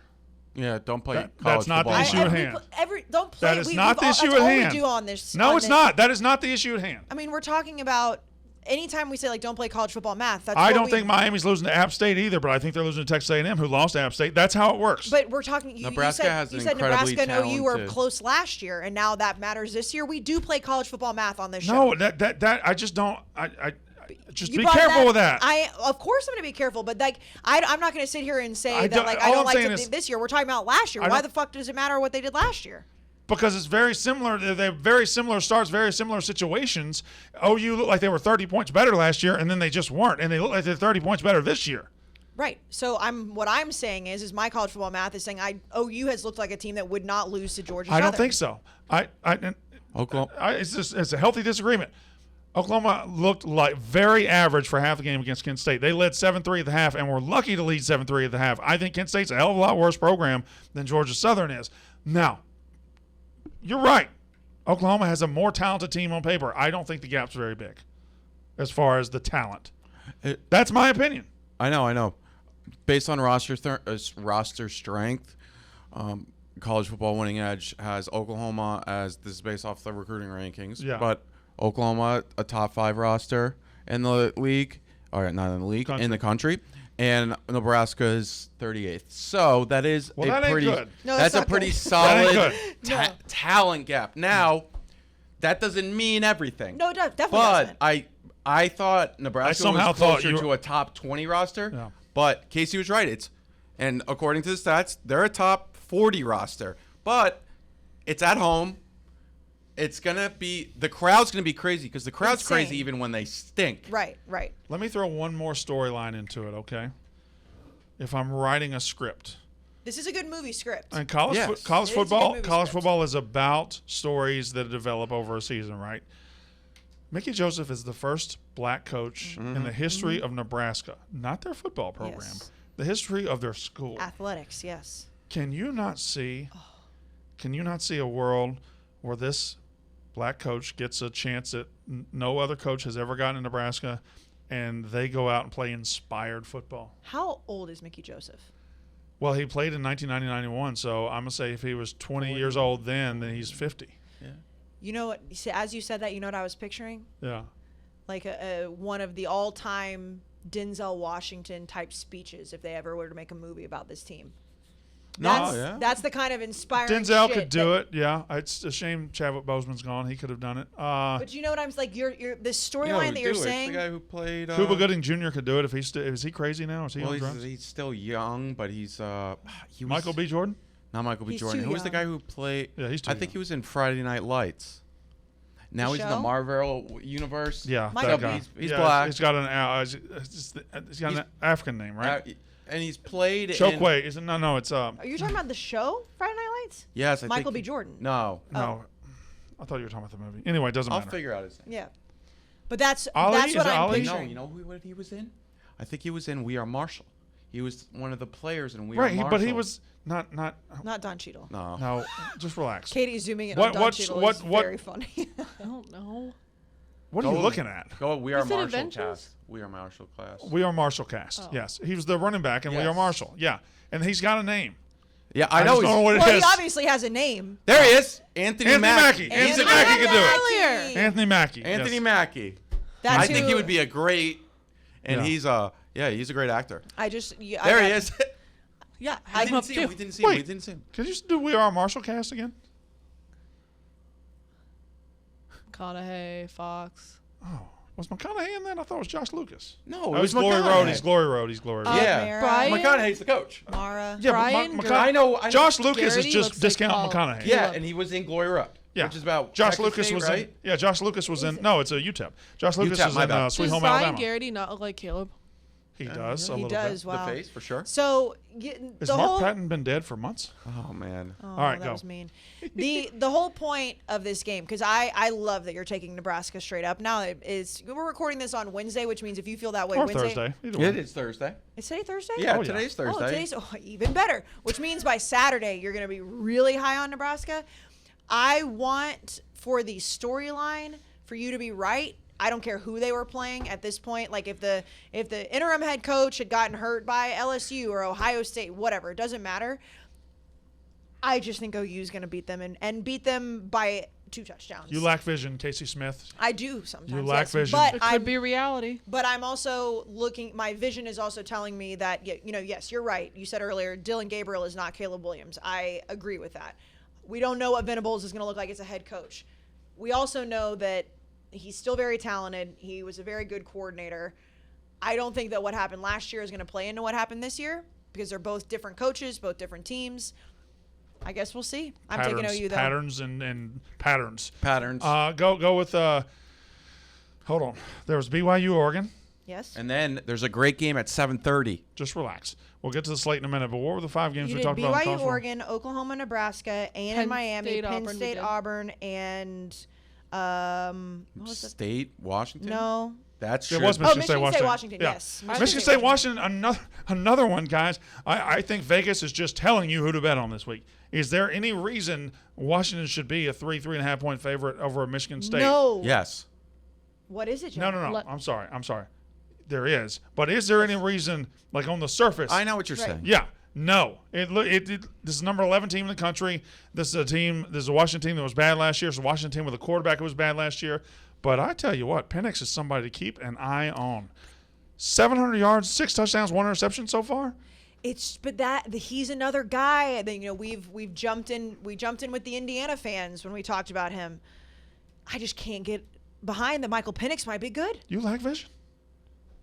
Yeah, don't play college That's not football. the issue at hand. Don't play. That is not the issue at hand. We do on this. No, it's not. That is not the issue at hand. I mean, we're talking about anytime we say like don't play college football math. That's I don't think Miami's losing to App State either, but I think they're losing to Texas A&M, who lost to App State. That's how it works. But we're talking. Nebraska you said incredibly Nebraska and OU were talented. close last year, and now that matters this year. We do play college football math on this show. No, that I just don't. Just You be brought careful with that. Of course I'm going to be careful, but like I'm not going to sit here and say I that don't- like all I don't I'm like saying something is- this year. We're talking about last year. I Why don't- the fuck does it matter what they did last year? Because it's very similar. They have very similar starts, very similar situations. OU looked like they were 30 points better last year, and then they just weren't. And they look like they're 30 points better this year. Right. So what I'm saying is my college football math is saying OU has looked like a team that would not lose to Georgia Southern. I don't think so. It's a healthy disagreement. Oklahoma looked like very average for half the game against Kent State. They led 7-3 at the half and were lucky to lead 7-3 at the half. I think Kent State's a hell of a lot worse program than Georgia Southern is. Now, you're right. Oklahoma has a more talented team on paper. I don't think the gap's very big as far as the talent. That's my opinion. I know. Based on roster strength, college football winning edge has Oklahoma as this is based off the recruiting rankings. Yeah. But Oklahoma, a top 5 roster in the league, or not in the league, in the country, and Nebraska is 38th. So that is that ain't good. No, that's a not pretty good. solid No. talent gap. Now, that doesn't mean everything. No, it definitely But doesn't. I thought Nebraska somehow was thought closer to a top 20 roster. Yeah. But Casey was right. And according to the stats, they're a top 40 roster. But it's at home. It's going to be – the crowd's going to be crazy because the crowd's Insane. crazy even when they stink. Right. Let me throw one more storyline into it, okay? If I'm writing a script. This is a good movie script. And college It is a good football movie college script. football is about stories that develop over a season, right? Mickey Joseph is the first black coach in the history of Nebraska, not their football program, Yes. the history of their school. Athletics, yes. Can you not see a world where this black coach gets a chance that no other coach has ever gotten in Nebraska, and they go out and play inspired football? How old is Mickey Joseph? Well, he played in 1990-91, so I'm going to say if he was 20 years old then he's 50. You know what? As you said that, you know what I was picturing? Yeah. Like one of the all-time Denzel Washington type speeches if they ever were to make a movie about this team. That's the kind of inspiring Denzel shit could do it, yeah. It's a shame Chadwick Boseman's gone. He could have done it. But you know what I'm like? You're this storyline that you're saying. The guy who played Cuba Gooding Jr. could do it if is he crazy now? Is he well, on drugs? he's still young, but he was Michael B. Jordan? Not Michael B. He's Jordan. too Who was the young. guy who played? Yeah, he's too I think young. he was in Friday Night Lights. Now he's in the show? Marvel universe. Yeah, Michael that guy. He's Yeah, black. He's got an African name, right? And he's played in. Chokwe. Is it? No, it's Are you talking about the show Friday Night Lights? Yes, I Michael think B. Jordan. No. no. I thought you were talking about the movie. Anyway, it doesn't I'll matter. figure out his name. Yeah. But that's Ali? that's Is what it I'm Ali? picturing. No, you know what he was in? I think he was in We Are Marshall. He was one of the players in We Right, Are Marshall. but he was not. Not Don Cheadle. No. No, just relax. Katie's zooming in What- on Don what's- Cheadle. what- Is what- very funny. I don't know. What are you looking at? Go We Are Is it Marshall Avengers? cast. We Are Marshall class. We Are Marshall cast. Oh. Yes, he was the running back in We Are Yes. Marshall. Yeah, and he's got a name. Yeah, I I know. just don't know what it Well, is. he obviously has a name. There he is. Anthony Mackie. Mackie. Anthony Mackie can do it. Mackie. Anthony Mackie. Anthony yes. Mackie. That's I think who- he would be a great, and Yeah. he's a great actor. I just I There got- he is. Yeah, We I didn't see him. We didn't see him. Wait. We didn't see him. Could you do We Are Marshall cast again? McConaughey, Fox. Oh, was McConaughey in that? I thought it was Josh Lucas. No, Oh, it was he's Glory McConaughey. Road. He's Glory Road. He's Glory Road. Yeah. Mara, Brian- McConaughey's the coach. Mara. Yeah, Brian but Ger- I know. Josh Lucas Garrity is just looks like discounting Paul. McConaughey. Yeah, and he was in Glory Road. Yeah. Which is about Josh Texas Lucas State, was right? in. Yeah, Josh Lucas was in. No, it's a UTEP. Josh Lucas UTEP, is my in bad. Sweet Does Home Brian Alabama. Garrity not look like Caleb? He does a He little does. bit. Wow. The face for sure. So Has the Mark whole Patton been dead for months? Oh man. Oh, All right, that go. was mean. The whole point of this game, because I love that you're taking Nebraska straight up. Now we're recording this on Wednesday, which means if you feel that way, Or Wednesday. Thursday. Either It one. is Thursday. Is today Thursday? Yeah, Oh, yeah. today's Oh, Thursday. today's even better. Which means by Saturday you're going to be really high on Nebraska. I want for the storyline for you to be right. I don't care who they were playing at this point. Like if the interim head coach had gotten hurt by LSU or Ohio State, whatever, it doesn't matter. I just think OU is going to beat them and beat them by 2 touchdowns. You lack vision, Casey Smith. I do sometimes. You lack yes, vision. But It could I'm be reality. But I'm also looking. My vision is also telling me that yes, you're right. You said earlier, Dylan Gabriel is not Caleb Williams. I agree with that. We don't know what Venables is going to look like as a head coach. We also know that he's still very talented. He was a very good coordinator. I don't think that what happened last year is going to play into what happened this year because they're both different coaches, both different teams. I guess we'll see. I'm taking OU though. Patterns and patterns. Patterns. Go with. Hold on. There was BYU Oregon. Yes. And then there's a great game at 7:30. Just relax. We'll get to the slate in a minute. But what were the 5 games You we did talked about? in BYU, college football? Oregon, Oklahoma, Nebraska, A&M, Penn Miami, State, Penn Auburn, we State, did. Auburn, and what was it? State, Washington. No. That's It was Oh, Michigan State, Michigan Washington. State, Washington. Yes. Michigan State, Washington. Another one, guys. I think Vegas is just telling you who to bet on this week. Is there any reason Washington should be a 3.5 point favorite over Michigan State? No. Yes. What is it, John? No. Let- I'm sorry. There is, but is there any reason, like on the surface? I know what you're Right. saying. Yeah. No. This is number 11 team in the country. This is a team. This is a Washington team that was bad last year. It's a Washington team with a quarterback who was bad last year. But I tell you what, Penix is somebody to keep an eye on. 700 yards, 6 touchdowns, 1 interception so far. He's another guy. I think we've jumped in. We jumped in with the Indiana fans when we talked about him. I just can't get behind that. Michael Penix might be good. You lack vision.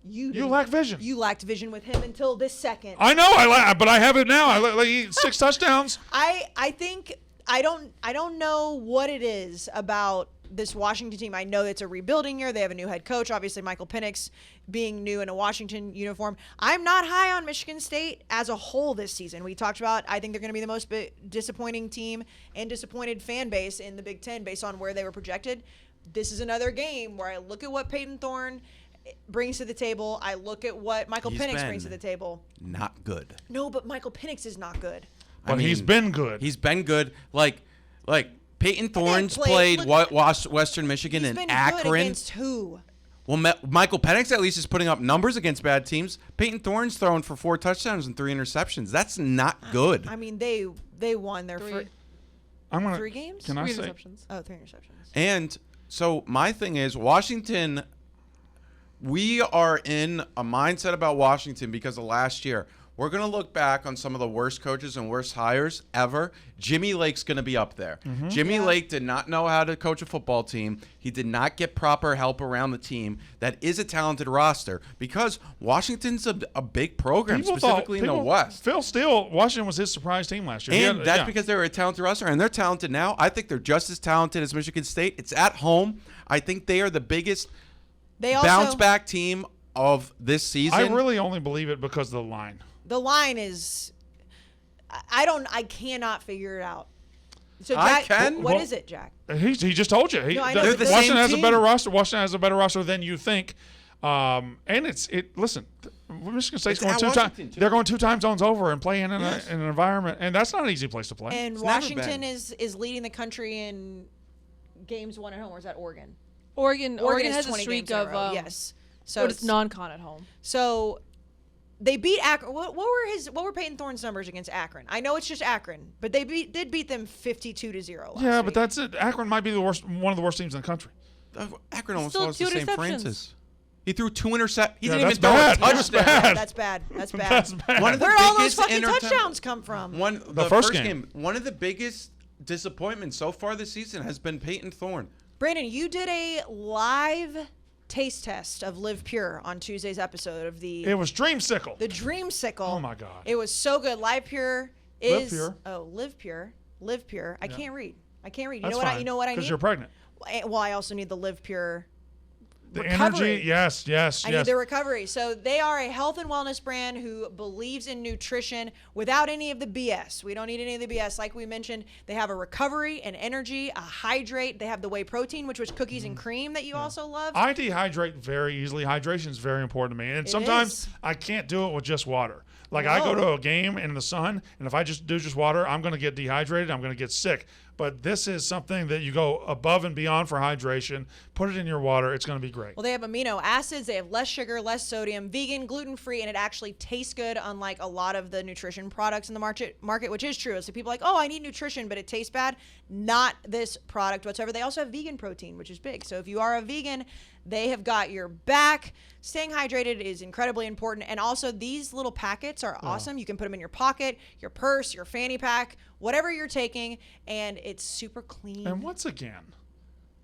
You You lack vision. You lacked vision with him until this second. I know, but I have it now. I 6 touchdowns. I think I don't know what it is about this Washington team. I know it's a rebuilding year. They have a new head coach. Obviously, Michael Penix being new in a Washington uniform. I'm not high on Michigan State as a whole this season. We talked about, I think they're going to be the most disappointing team and disappointed fan base in the Big Ten based on where they were projected. This is another game where I look at what Peyton Thorne brings to the table. I look at what Michael He's Penix brings been to the table. Not good. No, but Michael Penix is not good. But he's been good. He's been good. Like Peyton Thorne's played- played Western Michigan He's and been good Akron. against who? Well, Michael Penix at least is putting up numbers against bad teams. Peyton Thorne's throwing for 4 touchdowns and 3 interceptions. That's not good. I mean, they won their 3. first I'm gonna, 3 games. can I 3 say? interceptions. Oh, 3 interceptions. And so my thing is Washington, we are in a mindset about Washington because of last year. We're going to look back on some of the worst coaches and worst hires ever. Jimmy Lake's going to be up there. Jimmy Lake did not know how to coach a football team. He did not get proper help around the team. That is a talented roster because Washington's a big program, specifically in the West. Phil Steele, Washington was his surprise team last year. And that's because they were a talented roster, and they're talented now. I think they're just as talented as Michigan State. It's at home. I think they are the biggest They also bounce back team of this season. I really only believe it because of the line. The line is I cannot figure it out. So I Jack, can. what Well- is it, Jack? He just told you. No, I know, They're the Washington same has a team. better roster. Washington has a better roster than you think. And listen, Michigan State's It's going at 2 times. Washington, too. They're going 2 time zones over and playing in an environment, and that's not an easy place to play. And It's never Washington been. is leading the country in games won at home. Or is that Oregon? Oregon Oregon has a 20 streak games in a of row. Yes. So but it's non-con at home. So They beat Akron. What were Peyton Thorne's numbers against Akron? I know it's just Akron, but they did beat them 52-0 last Yeah, week. but that's it. Akron might be one of the worst teams in the country. Akron almost Still lost to 2 St. interceptions. Francis. He threw 2 interceptions. He Yeah, didn't even that's throw a bad. That's touchdown. bad. That's bad. That's bad. That's bad. One of the Where all those biggest fucking intercept- touchdowns come from? The first first game. game. One of the biggest disappointments so far this season has been Peyton Thorne. Brandon, you did a live taste test of Live Pure on Tuesday's episode of It was Dreamsicle. the Dreamsicle. Oh, my God. It was so good. Live Pure Live is Pure. Live Pure. Live Pure. I can't read. You That's know what? fine, You know what I need? Because you're pregnant. Well, I also need the Live Pure. The recovery. energy, yes. I need the recovery. So they are a health and wellness brand who believes in nutrition without any of the BS. We don't need any of the BS. Like we mentioned, they have a recovery, an energy, a hydrate. They have the whey protein, which was cookies and cream that you also love. I dehydrate very easily. Hydration is very important to me. And It sometimes is. I can't do it with just water. Like I go to a game in the sun, and if I just do just water, I'm going to get dehydrated. I'm going to get sick. But this is something that you go above and beyond for hydration. Put it in your water. It's going to be great. Well, they have amino acids, they have less sugar, less sodium, vegan, gluten-free, and it actually tastes good, unlike a lot of the nutrition products in the market, which is true. So people are like, oh, I need nutrition, but it tastes bad. Not this product whatsoever. They also have vegan protein, which is big. So if you are a vegan, they have got your back. Staying hydrated is incredibly important. And also, these little packets are awesome. You can put them in your pocket, your purse, your fanny pack, whatever you're taking, and it's super clean. And once again,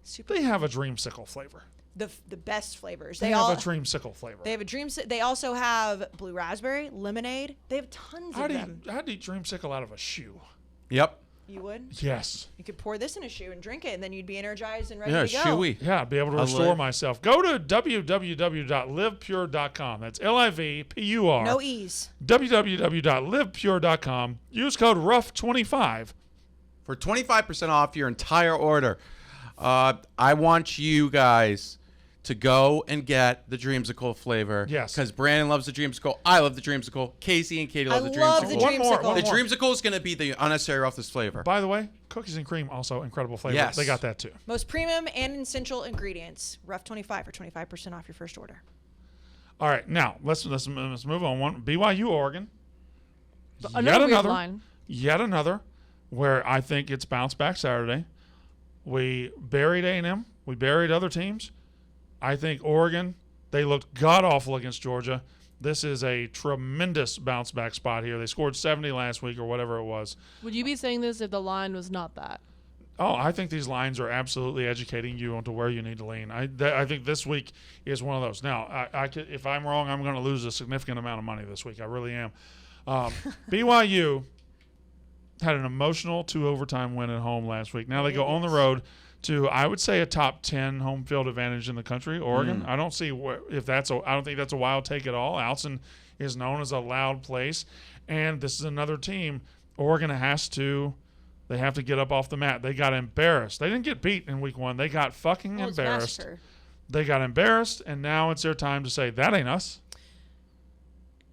super they have a Dreamsicle flavor. the best flavors. They have a Dreamsicle flavor. They have a They also have blue raspberry, lemonade. They have tons of them. I'd eat Dreamsicle out of a shoe. Yep. You would? Yes. You could pour this in a shoe and drink it, and then you'd be energized and ready Yeah, to go. chewy. Yeah, I'd be able to restore myself. Go to www.livepure.com. That's LIVPUR. No E's. www.livepure.com. Use code ROUGH25. For 25% off your entire order. I want you guys to go and get the Dreamsicle flavor. Yes. Because Brandon loves the Dreamsicle. I love the Dreamsicle. Casey and Katie love the love Dreamsicle. the One more, Dreamsicle. one The more. Dreamsicle is going to be the unnecessary roughness flavor. By the way, cookies and cream, also incredible flavor. Yes. They got that too. Most premium and essential ingredients. Rough 25 for 25% off your first order. All right, now let's move on. One BYU Oregon. Another weird line. Yet another, where I think it's bounce back Saturday. We buried A&M. We buried other teams. I think Oregon, they looked god-awful against Georgia. This is a tremendous bounce-back spot here. They scored 70 last week or whatever it was. Would you be saying this if the line was not that? Oh, I think these lines are absolutely educating you onto where you need to lean. I think this week is one of those. Now, if I'm wrong, I'm going to lose a significant amount of money this week. I really am. BYU had an emotional 2-overtime win at home last week. Now they go on the road to, I would say, a top 10 home field advantage in the country, Oregon. I don't see I don't think that's a wild take at all. Alton is known as a loud place, and this is another team. Oregon they have to get up off the mat. They got embarrassed. They didn't get beat in week 1. They got fucking Well, it's embarrassed. massacre. They got embarrassed, and now it's their time to say, that ain't us.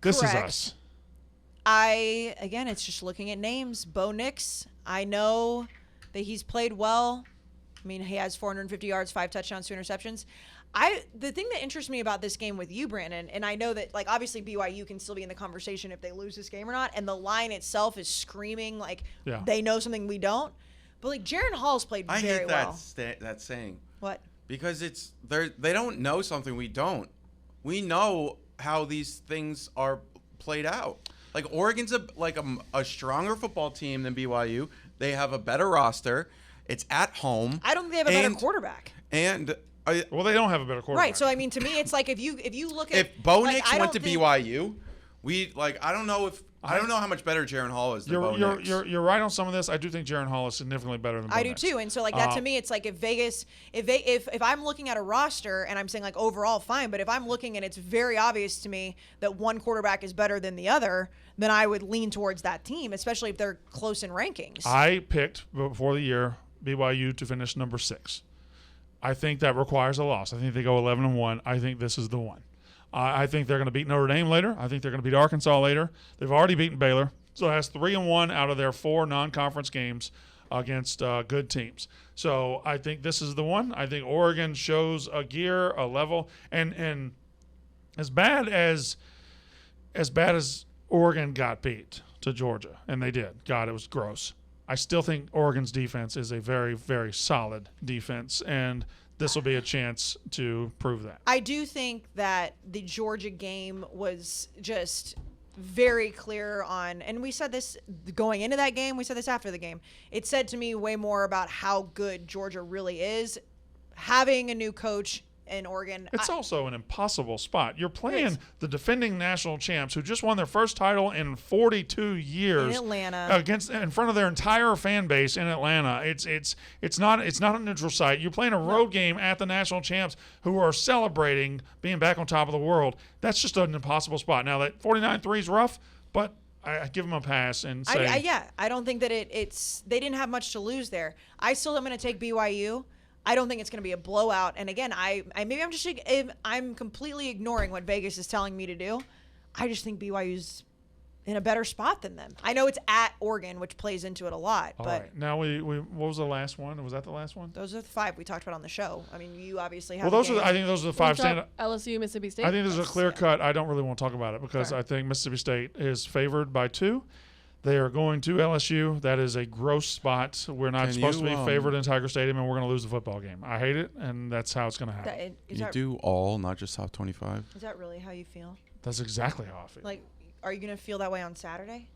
This Correct. is us. Again, it's just looking at names. Bo Nix, I know that he's played well. I mean, he has 450 yards, 5 touchdowns, 2 interceptions. The thing that interests me about this game with you, Brandon, and I know that, like, obviously BYU can still be in the conversation if they lose this game or not, and the line itself is screaming like they know something we don't. But, like, Jaron Hall's played I very hate well. that saying. What? Because they don't know something we don't. We know how these things are played out. Like, Oregon's a stronger football team than BYU. They have a better roster. It's at home. I don't think they have a better quarterback. And Well, they don't have a better quarterback. Right. So I mean, to me, it's like if you look at if Bo like, Nix I went to don't think- BYU, I don't know how much better Jaron Hall is than Bo Nix. You're right on some of this. I do think Jaron Hall is significantly better than Bo I do Nix. too, and so like that to me, it's like if I'm looking at a roster and I'm saying like overall fine, but if I'm looking and it's very obvious to me that one quarterback is better than the other, then I would lean towards that team, especially if they're close in rankings. I picked before the year BYU to finish number 6. I think that requires a loss. I think they go 11-1. I think this is the one. I think they're going to beat Notre Dame later. I think they're going to beat Arkansas later. They've already beaten Baylor. So it has 3-1 out of their 4 non-conference games against good teams. So I think this is the one. I think Oregon shows a gear, a level. And as bad as as bad as Oregon got beat to Georgia, and they did. God, it was gross. I still think Oregon's defense is a very, very solid defense, and this will be a chance to prove that. I do think that the Georgia game was just very clear on, and we said this going into that game, we said this after the game. It said to me way more about how good Georgia really is. Having a new coach in Oregon. It's also an impossible spot. You're playing the defending national champs who just won their first title in 42 years in Atlanta in front of their entire fan base in Atlanta. It's not a neutral site. You're playing a road game at the national champs who are celebrating being back on top of the world. That's just an impossible spot. Now that 49-3 is rough, but I give them a pass and say I don't think that it's they didn't have much to lose there. I still am going to take BYU. I don't think it's going to be a blowout. And again, I'm completely ignoring what Vegas is telling me to do. I just think BYU's in a better spot than them. I know it's at Oregon, which plays into it a lot. All but right. Now what was the last one? Was that the last one? Those are the 5 we talked about on the show. I mean, you obviously have. Well, I think those are the 5 stand. LSU, Mississippi State. I think there's a clear cut. I don't really want to talk about it because I think Mississippi State is favored by 2. They are going to LSU. That is a gross spot. We're not supposed to be favored in Tiger Stadium, and we're going to lose the football game. I hate it, and that's how it's going to happen. You do all, not just top 25. Is that really how you feel? That's exactly how I feel. Like, are you going to feel that way on Saturday?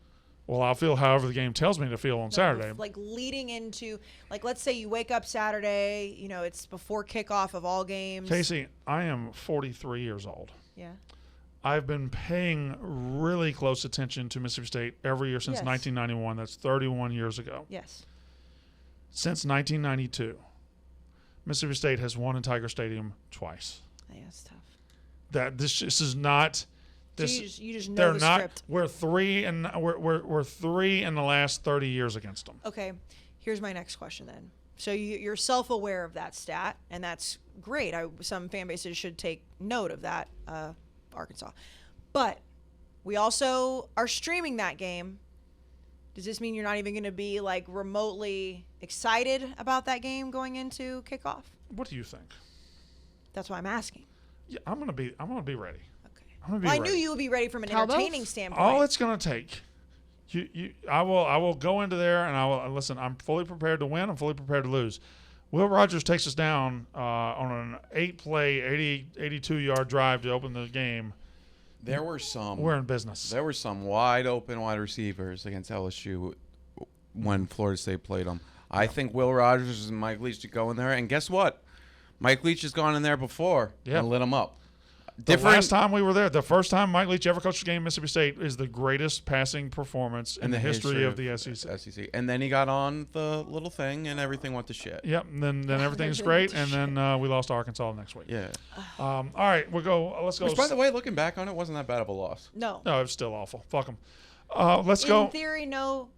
Well, I'll feel however the game tells me to feel on Saturday. Like leading into, like, let's say you wake up Saturday, it's before kickoff of all games. Casey, I am 43 years old. Yeah. I've been paying really close attention to Mississippi State every year since 1991. That's 31 years ago. Yes. Since 1992, Mississippi State has won in Tiger Stadium twice. Yeah, it's tough. This is not. This, so you just know the script. We're 3 and we're 3 in the last 30 years against them. Okay, here's my next question then. So you're self-aware of that stat, and that's great. Some fan bases should take note of that. Arkansas, but we also are streaming that game. Does this mean you're not even going to be like remotely excited about that game going into kickoff? What do you think? That's why I'm asking. Yeah, I'm gonna be ready. Okay. I'm gonna be I ready. knew you would be ready from an entertaining standpoint. All it's gonna take. I will go into there and I will listen. I'm fully prepared to win. I'm fully prepared to lose. Will Rogers takes us down on an 8-play, 82-yard drive to open the game. We're in business. There were some wide open wide receivers against LSU when Florida State played them. I think Will Rogers and Mike Leach to go in there, and guess what? Mike Leach has gone in there before and lit them up. The last time we were there, the first time Mike Leach ever coached a game in Mississippi State is the greatest passing performance in the history of the SEC. And then he got on the little thing, and everything went to shit. Yep, and then everything's great, and then we lost to Arkansas next week. Yeah. All right, let's go. Which, by the way, looking back on it, wasn't that bad of a loss. No, it was still awful. Fuck them. Let's go. In theory, no,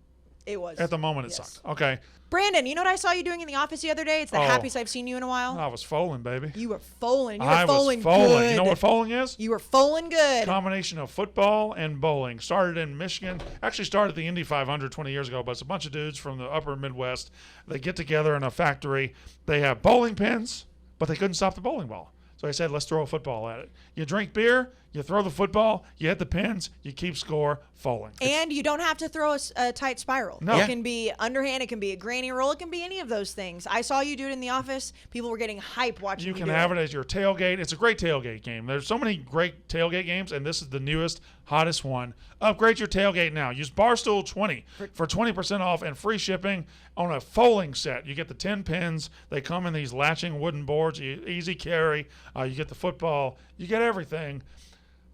it was. At the moment, it sucked. Okay. Brandon, you know what I saw you doing in the office the other day? It's the happiest I've seen you in a while. I was foaling, baby. You were foaling. I was foaling good. You know what foaling is? You were foaling good. Combination of football and bowling. Started in Michigan. Actually started the Indy 500 20 years ago, but it's a bunch of dudes from the upper Midwest. They get together in a factory. They have bowling pins, but they couldn't stop the bowling ball. So I said, let's throw a football at it. You drink beer, you throw the football, you hit the pins, you keep score, foaling. And you don't have to throw a tight spiral. No. It can be underhand, it can be a granny roll, it can be any of those things. I saw you do it in the office. People were getting hype watching you do it. You can have it as your tailgate. It's a great tailgate game. There's so many great tailgate games, and this is the newest, hottest one. Upgrade your tailgate now. Use Barstool 20 for 20% off and free shipping on a foaling set. You get the 10 pins. They come in these latching wooden boards. Easy carry. You get the football. You get everything.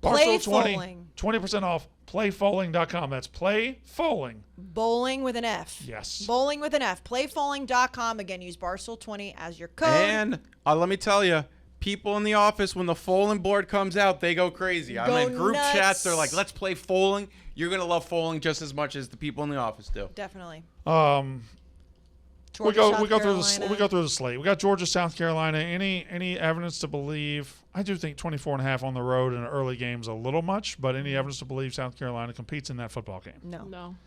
Play Barstool 20% off. Playfoaling.com. That's playfoaling. Bowling with an F. Yes. Bowling with an F. Playfoaling.com. Again, use Barstool 20 as your code. And let me tell you, people in the office, when the foaling board comes out, they go crazy. I'm in group chats. They're like, let's play foaling. You're going to love foaling just as much as the people in the office do. Definitely. We go through the slate. We got Georgia, South Carolina. Any evidence to believe? I do think 24.5 on the road in an early game is a little much, but any evidence to believe South Carolina competes in that football game? No.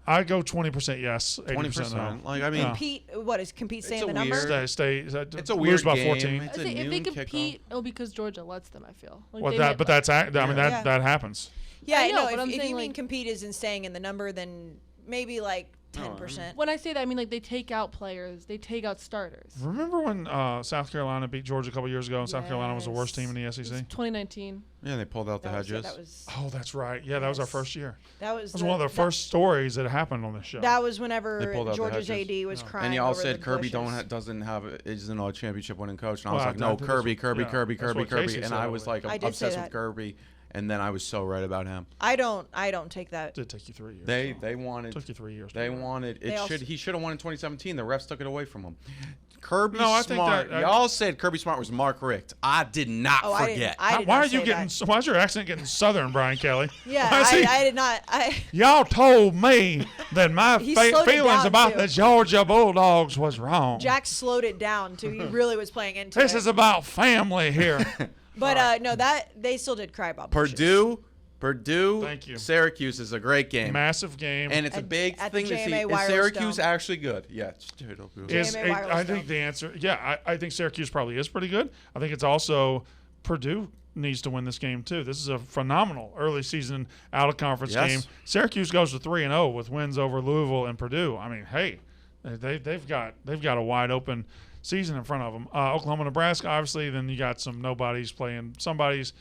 I go 20% yes, 80% 20%. no. Like I mean, Compete It's saying a the number? weird- It's a lose weird by game. 14. It's a If they noon compete, kickoff. it'll be because Georgia lets them. I feel. Like Well, they that might but let- that's I mean Yeah. that happens. Yeah, I know, no. but I'm If saying, you mean like- compete isn't staying in the number, then maybe like No, 10%. When I say that, I mean like they take out players, they take out starters. Remember when South Carolina beat Georgia a couple years ago, and South Carolina was the worst team in the It was SEC? 2019. Yeah, they pulled out the hedges. That was Oh, that's right. Yeah, that was our Yes. first year. that was That was one of the first stories that happened on this show. That was They whenever pulled out the Georgia's hedges. AD was crying. And y'all over said the Kirby bushes. doesn't have isn't a championship winning coach, and I was Well, like, I no, think that's Kirby, what- Kirby, yeah, Kirby, that's Kirby, what Kirby, Casey and said I over was there. like I did say obsessed that. with Kirby, and then I was so right about him. I don't take that. It did take you 3 years. They so. wanted took you 3 years. they to do it. wanted They it also- should he should have won in 2017. The refs took it away from him. Kirby No, I think Smart. that- Y'all said Kirby Smart was Mark Richt. I did not Oh, I didn't. forget. I did Why not are you say getting? that. Why is your accent getting southern, Brian Kelly? Yeah, Why is he- I did not. Y'all told me that my He slowed it feelings down, about too. the Georgia Bulldogs was wrong. Jack slowed it down too. He really was playing into This it. is about family here. But no, that they still did cry about bushes. Purdue, Thank you. Syracuse is a great game. Massive game. And it's a At- big at the thing to see. JMA Is Wireless Syracuse Dome. actually good? Yeah. JMA Wireless I think Dome. the answer, yeah, I think Syracuse probably is pretty good. I think it's also Purdue needs to win this game too. This is a phenomenal early season out of conference Yes. game. Syracuse goes to 3-0 with wins over Louisville and Purdue. I mean, hey, they've got a wide open season in front of them. Oklahoma, Nebraska, obviously. Then you got some nobodies playing somebody's.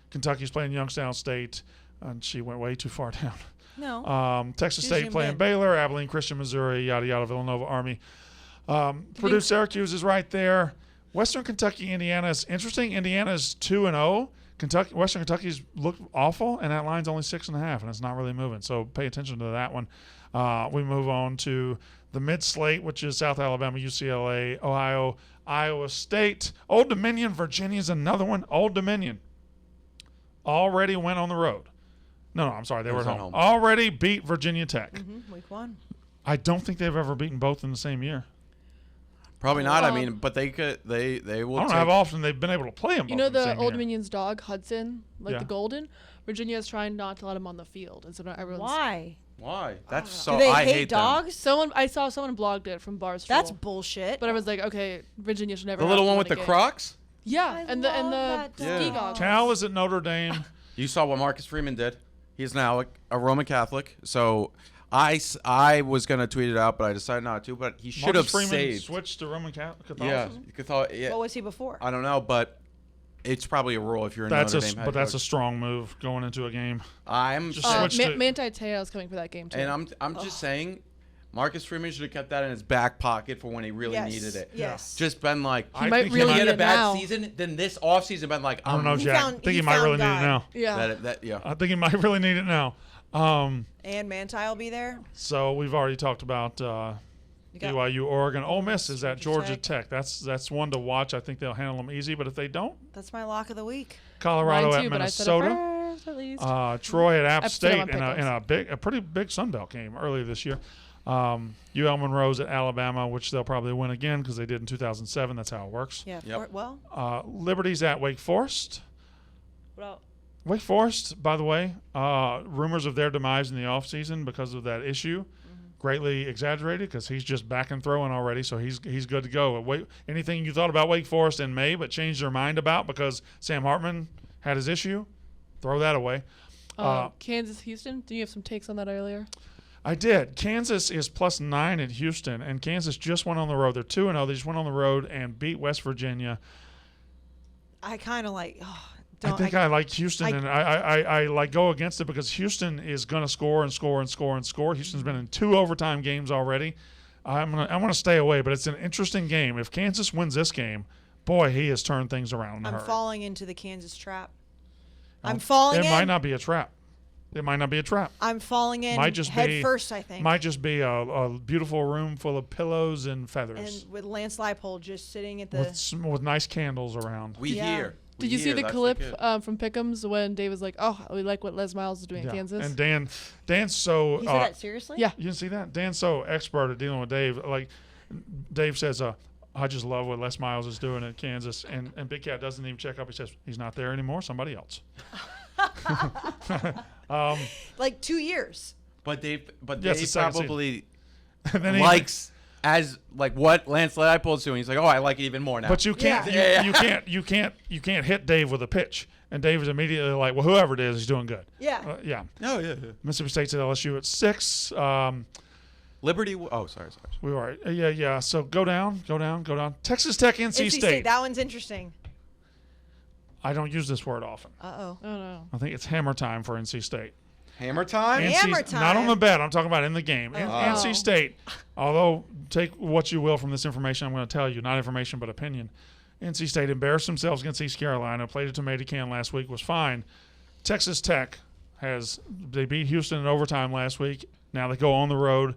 Kentucky's playing Youngstown State, and she went way too far down. No. Texas She's State zoomed playing in. Baylor, Abilene Christian, Missouri, yada yada, Villanova Army. Purdue, Syracuse is right there. Western Kentucky, Indiana is interesting. Indiana's 2-0. Western Kentucky's looked awful, and that line's only 6.5, and it's not really moving. So pay attention to that one. We move on to the mid slate, which is South Alabama, UCLA, Ohio, Iowa State, Old Dominion, Virginia's another one. Old Dominion already went on the road. No, I'm sorry, they were at home. Already beat Virginia Tech. Week 1. I don't think they've ever beaten both in the same year. Probably not. I Well- mean, but they could. They will. I don't know how often they've been able to play them both You know in the the same Old year. Dominion's dog Hudson, like Yeah. the golden. Virginia is trying not to let him on the field, and so everyone's. Why? Why? That's so. Do they I hate them. dogs? I saw someone blogged it from Barstool. That's bullshit. But I was like, okay, Virginia should never. The have little to one win with a the game. Crocs. Yeah, I and love the that ski dog. goggles. Cal is at Notre Dame. You saw what Marcus Freeman did. He's now a Roman Catholic. So I was gonna tweet it out, but I decided not to. But he should have Marcus Freeman saved. switched to Roman Yeah, Catholicism. yeah. What was he before? I don't know, but it's probably a rule if you're a That's Notre Dame head that's a coach. strong move going into a game. I'm Just saying- switch to- Manti Te'o's coming for that game too. and I'm just saying, Marcus Freeman should have kept that in his back pocket for when he really Yes. needed it. Yes. Just been like, I might think really he had need a it bad now. season. Then this offseason been like, I don't know, He Jack. found- I think he he might found really need God. it now. yeah. Yeah. I think he might really need it now. And Manti will be there. So we've already talked about You got- BYU, Oregon. Ole Miss is at Georgia Georgia Tech. That's one to watch. I think they'll handle them easy. But if they don't, That's my lock of the week. Colorado Mine at too, but I said it Minnesota. first at least. Troy at App I've still State on in pickles. a pretty big Sun Belt game earlier this year. UL Monroe's at Alabama, which they'll probably win again because they did in 2007. That's how it works. Yeah. Yep. Well, Liberty's at Wake Forest. well, Wake Forest, by the way, rumors of their demise in the offseason because of that issue, greatly exaggerated because he's just back and throwing already, so he's good to go. Anything you thought about Wake Forest in May but changed your mind about because Sam Hartman had his issue, throw that away. Kansas, Houston. Do you have some takes on that earlier? I did. Kansas is +9 at Houston, and Kansas just went on the road. They're 2-0. They just went on the road and beat West Virginia. I kind of like. Oh, I think I like Houston, and I like go against it because Houston is going to score and score and score and score. Houston's been in 2 overtime games already. I'm gonna stay away, but it's an interesting game. If Kansas wins this game, boy, he has turned things around in a I'm hurry. falling into the Kansas trap. Oh, I'm falling in. It might not be a trap. It might not be a trap. I'm falling in Might just head be- first, I think. Might just be a beautiful room full of pillows and feathers And with Lance Leipold just sitting at the. with nice candles around. We Yeah. hear. Did you see the clip from Pick'em's when Dave was like, "Oh, we like what Les Miles is doing in Yeah. Kansas." And Dan's so He said that seriously? yeah. you didn't see that? Dan's so expert at dealing with Dave. Like Dave says, I just love what Les Miles is doing at Kansas, and Big Cat doesn't even check up. He says he's not there anymore. Somebody else. Like 2 years. But Dave Yes, the second season. probably And then likes as like what Lance Leipold's doing. He's like, oh, I like it even more now. But you can't, you can't hit Dave with a pitch, and Dave is immediately like, well, whoever it is doing good. Yeah. Yeah. Oh yeah. Mississippi State's at LSU at 6. Liberty. Oh, sorry. We were yeah. So go down. Texas Tech, NC State. That one's interesting. I don't use this word often. Uh-oh. Oh no. I think it's hammer time for NC State. Hammer time. Hammer time. Not on the bet. I'm talking about in the game. NC Oh. State, although take what you will from this information I'm going to tell you, not information but opinion. NC State embarrassed themselves against East Carolina, played a tomato can last week, was fine. Texas Tech they beat Houston in overtime last week. Now they go on the road.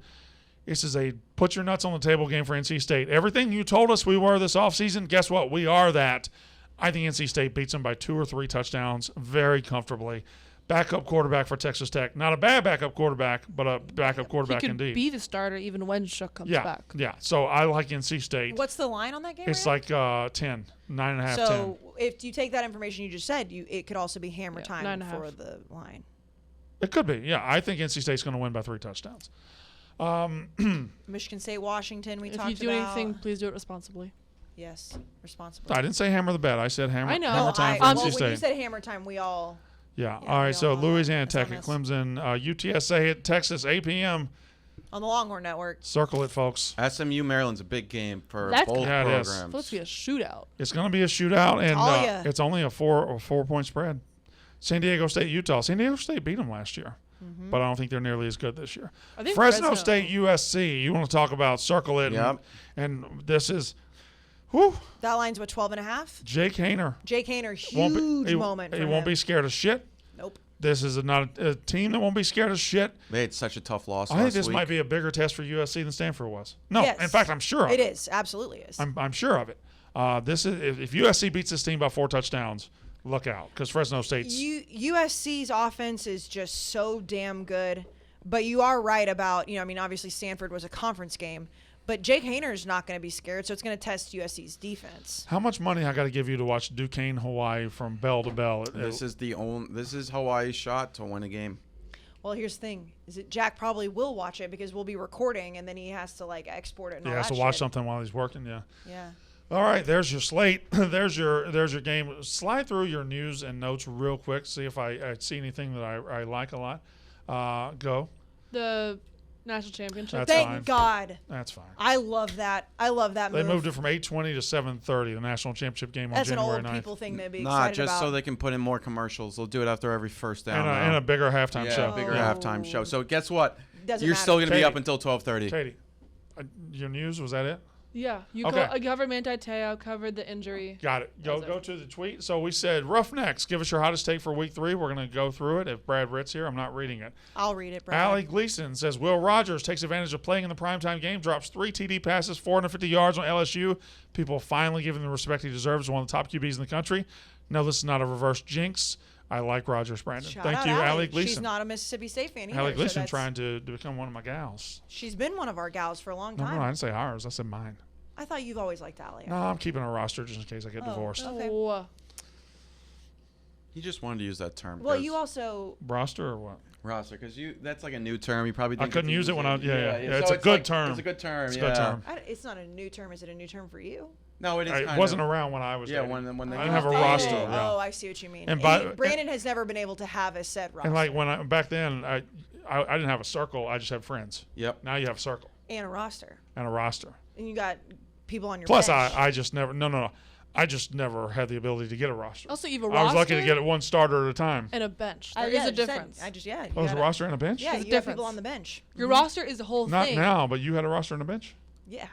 This is a put your nuts on the table game for NC State. Everything you told us we were this offseason, guess what? We are that. I think NC State beats them by 2 or 3 touchdowns very comfortably. Backup quarterback for Texas Tech. Not a bad backup quarterback, but a backup quarterback He could indeed. be the starter even when Shook comes back. Yeah. So I like NC State. What's the line on that game? It's right like 10, 9.5, so if you take that information you just said, it could also be hammer time 9.5. for the line. 10. It could be. Yeah, I think NC State's going to win by 3 touchdowns. Michigan State, Washington, we If talked you do about. anything, please do it responsibly. Yes, responsibly. I didn't say hammer the bet. I said hammer. I know. Hammer No, time for well, NC when State. you said hammer time, we all. Yeah. Yeah, All we right. So all, Louisiana that's Tech on at this. Clemson, UTSA at Texas, 8 p.m. On the Longhorn Network. Circle it, folks. SMU Maryland's a big game for That's- both Yeah, it is. programs. Supposed to be a shootout. It's going to be a shootout, and Talia. it's only a 4-point spread. San Diego State, Utah. San Diego State beat them last year, but I don't think they're nearly as good this year. I think Fresno State, USC. You want to talk about circle it? Yep. And this is, whew, That line's what, 12.5? Jake Hayner. Jake Hayner, Won't huge be, moment for he won't him. be scared of shit. Nope. This is not a team that won't be scared of shit. They had such a tough loss I think last this week. might be a bigger test for USC than Stanford was. No, Yes. in fact, I'm sure of It it. is. Absolutely is. I'm sure of it. This is if USC beats this team by 4 touchdowns, look out, because Fresno State's USC's offense is just so damn good. But you are right about, obviously Stanford was a conference game. But Jake Hayner's not going to be scared, so it's going to test USC's defense. How much money I got to give you to watch Duquesne, Hawaii from bell to bell? This is Hawaii's shot to win a game. Well, here's the thing: is that Jack probably will watch it because we'll be recording, and then he has to export it. And he all has that to watch shit. something while he's working. Yeah. Yeah. All right, there's your slate. there's your game. Slide through your news and notes real quick. See if I see anything that I like a lot. Go. The national championship. That's Thank fine. God. That's fine. I love that. I love that They move. moved it from 8:20 to 7:30. The national championship game on That's an January old 9th. people thing to be Nah, excited just about. so they can put in more commercials. They'll do it after every first down. And a bigger halftime yeah, show. a bigger Yeah. halftime show. So guess what? Doesn't You're matter. still going to be Katie. up until 12:30. Katie, your news, was that it? Yeah. You Okay. covered Manti Te'o, covered the injury. Got it. Go That was to the tweet. So we said Roughnecks. Give us your hottest take for week 3. We're going to go through it. If Brad Ritt's here, I'm not reading it. I'll read it, Brad. Allie Gleason says Will Rogers takes advantage of playing in the primetime game, drops 3 TD passes, 450 yards on LSU. People finally give him the respect he deserves as one of the top QBs in the country. No, this is not a reverse jinx. I like Rogers, Brandon. Shout Thank out you, Allie. Allie Gleason. She's not a Mississippi State fan either. Allie so Gleason that's- trying to become one of my gals. She's been one of our gals for a long No, time. I didn't say ours. I said mine. I thought you've always liked Allie. No, I'm keeping a roster just in case I get divorced. Okay. Oh, He just wanted to use that term. Well, 'cause- you also Roster or what? roster, because that's like a new term. You probably I didn't couldn't get to use it when I. Yeah. So It's a good like- term. It's a good term. It's a yeah. good term. it's not a new term. Is it a new term for you? No, it is. It kind wasn't of. around when I was. Yeah, dating. when they I didn't have a Oh, roster. Oh, Yeah. I see what you mean. And by- Brandon has never been able to have a said roster And like when I back then, I didn't have a circle. I just had friends. Yep. Now you have a circle and a roster, and a roster. and you got people on your Plus, bench. I just never. No. I just never had the ability to get a roster. Also, you have a I was roster lucky to get it one starter at a time. and a bench. I There is yeah, a just said- difference. you Oh, there's a gotta- roster and a bench. Yeah, There's a you have people difference. on the bench. Your roster is the whole Not thing. now, but you had a roster and a bench. Yeah.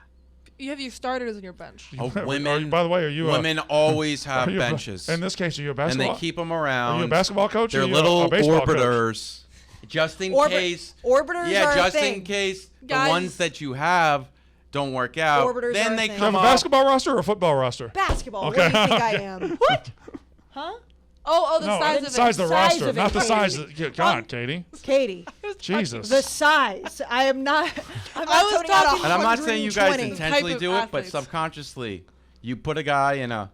You have your starters and your bench. Oh, Are women. you- by the way, are you? Women always have are you a- benches, in this case, are you a and basketball? they keep them Are around. you a basketball coach? or They're are you little a baseball coach? orbiters, just in case. Orbiters Yeah, are just a in thing. case Guys. the ones that you have don't work out. Orbiters are then a they thing. Do you have come a up. basketball roster or a football roster? Basketball. Okay. What do you think I am? What? Huh? Oh, the No, size of it. size the Size roster, of it, not the Katie. size. God, Katie. Katie. Jesus. The size. I am not. I'm I not was toting out talking- And I'm not saying you guys 120. intentionally Type of do it, but athletes. subconsciously, you put a guy in a,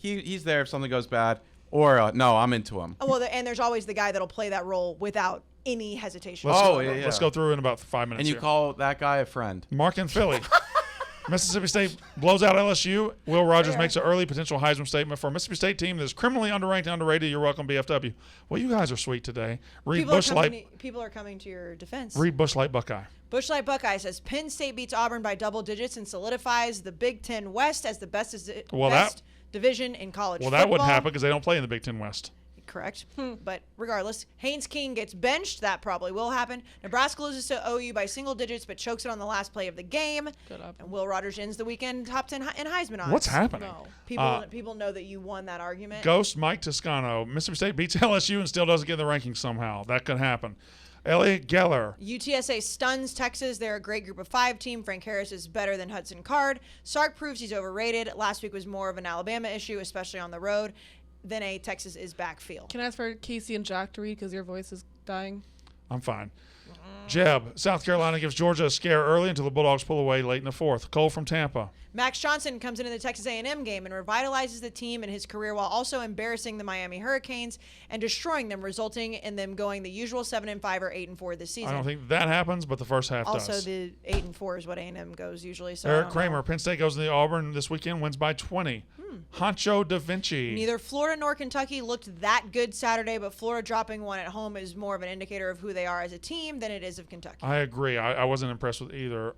he's there if something goes bad, or no, I'm into him. Oh, well, and there's always the guy that'll play that role without any hesitation. Let's whatsoever. yeah. Let's go through in about 5 minutes And you here. call that guy a friend. Mark in Philly. Mississippi State blows out LSU. Will Rogers makes an early potential Heisman statement for a Mississippi State team that is criminally underranked and underrated. You're welcome, BFW. Well, you guys are sweet today. Read People are coming to your defense. Read Bushlight Buckeye. Bushlight Buckeye says Penn State beats Auburn by double digits and solidifies the Big Ten West as the best division in college Well, football. that wouldn't happen because they don't play in the Big Ten West. Correct. But regardless, Haynes King gets benched. That probably will happen. Nebraska loses to OU by single digits, but chokes it on the last play of the game. And Will Rogers ends the weekend top 10 in Heisman odds. What's happening? No. People know that you won that argument. Ghost Mike Toscano. Mississippi State beats LSU and still doesn't get in the rankings somehow. That could happen. Elliot Geller. UTSA stuns Texas. They're a great group of 5 team. Frank Harris is better than Hudson Card. Sark proves he's overrated. Last week was more of an Alabama issue, especially on the road, than a Texas is back feel. Can I ask for Casey and Jack to read because your voice is dying? I'm fine. Jeb. South Carolina gives Georgia a scare early until the Bulldogs pull away late in the 4th. Cole from Tampa. Max Johnson comes into the Texas A&M game and revitalizes the team in his career while also embarrassing the Miami Hurricanes and destroying them, resulting in them going the usual 7-5 or 8-4 this season. I don't think that happens, but the first half also, does. the 8-4 is what A&M goes usually. So Eric Kramer. Penn State goes to the Auburn this weekend, wins by 20. Honcho Da Vinci. Neither Florida nor Kentucky looked that good Saturday, but Florida dropping one at home is more of an indicator of who they are as a team than it is of Kentucky. I agree. I wasn't impressed with either.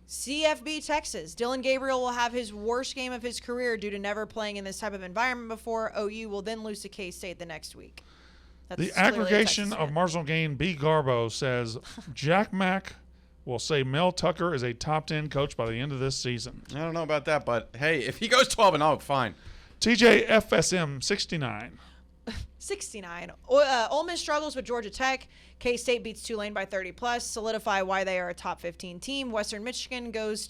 CFB Texas. Dylan Gabriel will have his worst game of his career due to never playing in this type of environment before. OU will then lose to K-State the next week. That's The clearly a aggregation Texas of fan. marginal gain, B. Garbo, says Jack Mack will say Mel Tucker is a top 10 coach by the end of this season. I don't know about that, but hey, if he goes 12-0, fine. TJ FSM 69. 69. Ole Miss struggles with Georgia Tech. K-State beats Tulane by 30+, solidify why they are a top 15 team. Western Michigan goes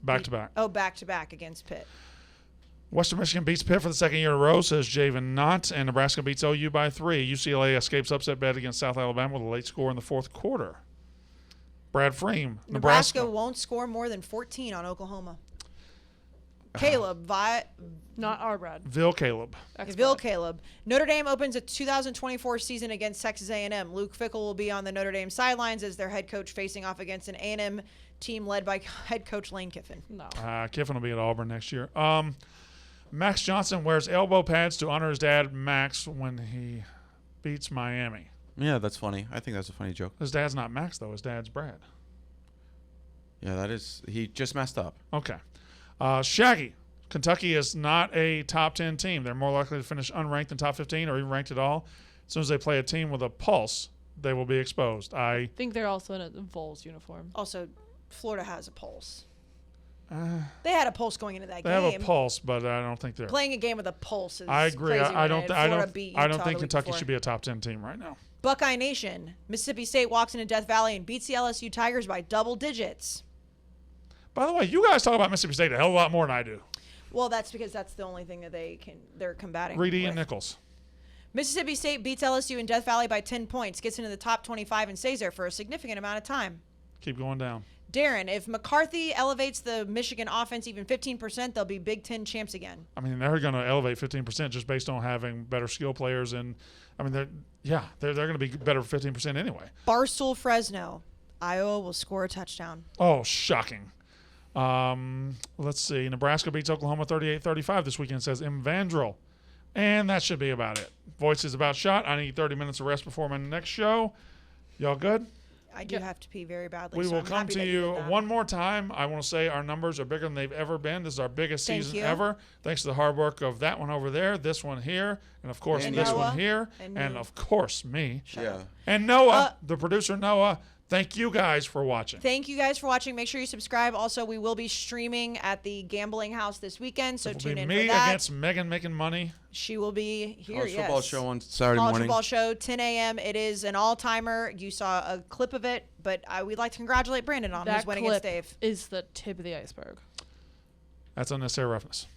Back-to-back. Back-to-back against Pitt. Western Michigan beats Pitt for the second year in a row, says Javen Knott, and Nebraska beats OU by 3. UCLA escapes upset bet against South Alabama with a late score in the 4th quarter. Brad Freem. Nebraska won't score more than 14 on Oklahoma. Caleb, Not our Brad. Vil Caleb. Caleb. Notre Dame opens a 2024 season against Texas A&M. Luke Fickell will be on the Notre Dame sidelines as their head coach facing off against an A&M team led by head coach Lane Kiffin. No. Kiffin will be at Auburn next year. Max Johnson wears elbow pads to honor his dad, Max, when he beats Miami. Yeah, that's funny. I think that's a funny joke. His dad's not Max, though. His dad's Brad. Yeah, that is. He just messed up. Okay. Shaggy. Kentucky is not a top 10 team. They're more likely to finish unranked than top 15 or even ranked at all. As soon as they play a team with a pulse, they will be exposed. I think they're also in a Vols uniform. Also, Florida has a pulse. They had a pulse going into that they game. They have a pulse, but I don't think they're playing a game with a pulse. Is I agree. Crazy I don't think Kentucky before. should be a top 10 team right now. Buckeye Nation. Mississippi State walks into Death Valley and beats the LSU Tigers by double digits. By the way, you guys talk about Mississippi State a hell of a lot more than I do. Well, that's because that's the only thing that they're combating. Reedy with. and Nichols. Mississippi State beats LSU in Death Valley by 10 points, gets into the top 25 and stays there for a significant amount of time. Keep going down. Darren, if McCarthy elevates the Michigan offense even 15%, they'll be Big Ten champs again. I mean, they're going to elevate 15% just based on having better skill players, and I mean, they're going to be better 15% anyway. Barstool Fresno, Iowa will score a touchdown. Oh, shocking. Let's see. Nebraska beats Oklahoma 38-35 this weekend, says M. Vandrel. And that should be about it. Voice is about shot. I need 30 minutes of rest before my next show. Y'all good? I do have to pee very badly. We so will I'm come happy to that you did that. one more time. I want to say our numbers are bigger than they've ever been. This is our biggest season ever. Thanks to the hard work of that one over there, this one here, and of course this one here, and of course me. Yeah. And Noah, the producer Noah. Thank you guys for watching. Thank you guys for watching. Make sure you subscribe. Also, we will be streaming at the Gambling House this weekend, so tune in for that. Me against Megan making money. She will be here, College football show on Saturday College morning. football show, 10 a.m. It is an all-timer. You saw a clip of it, but we'd like to congratulate Brandon on his win against Dave. Is the tip of the iceberg. That's unnecessary roughness.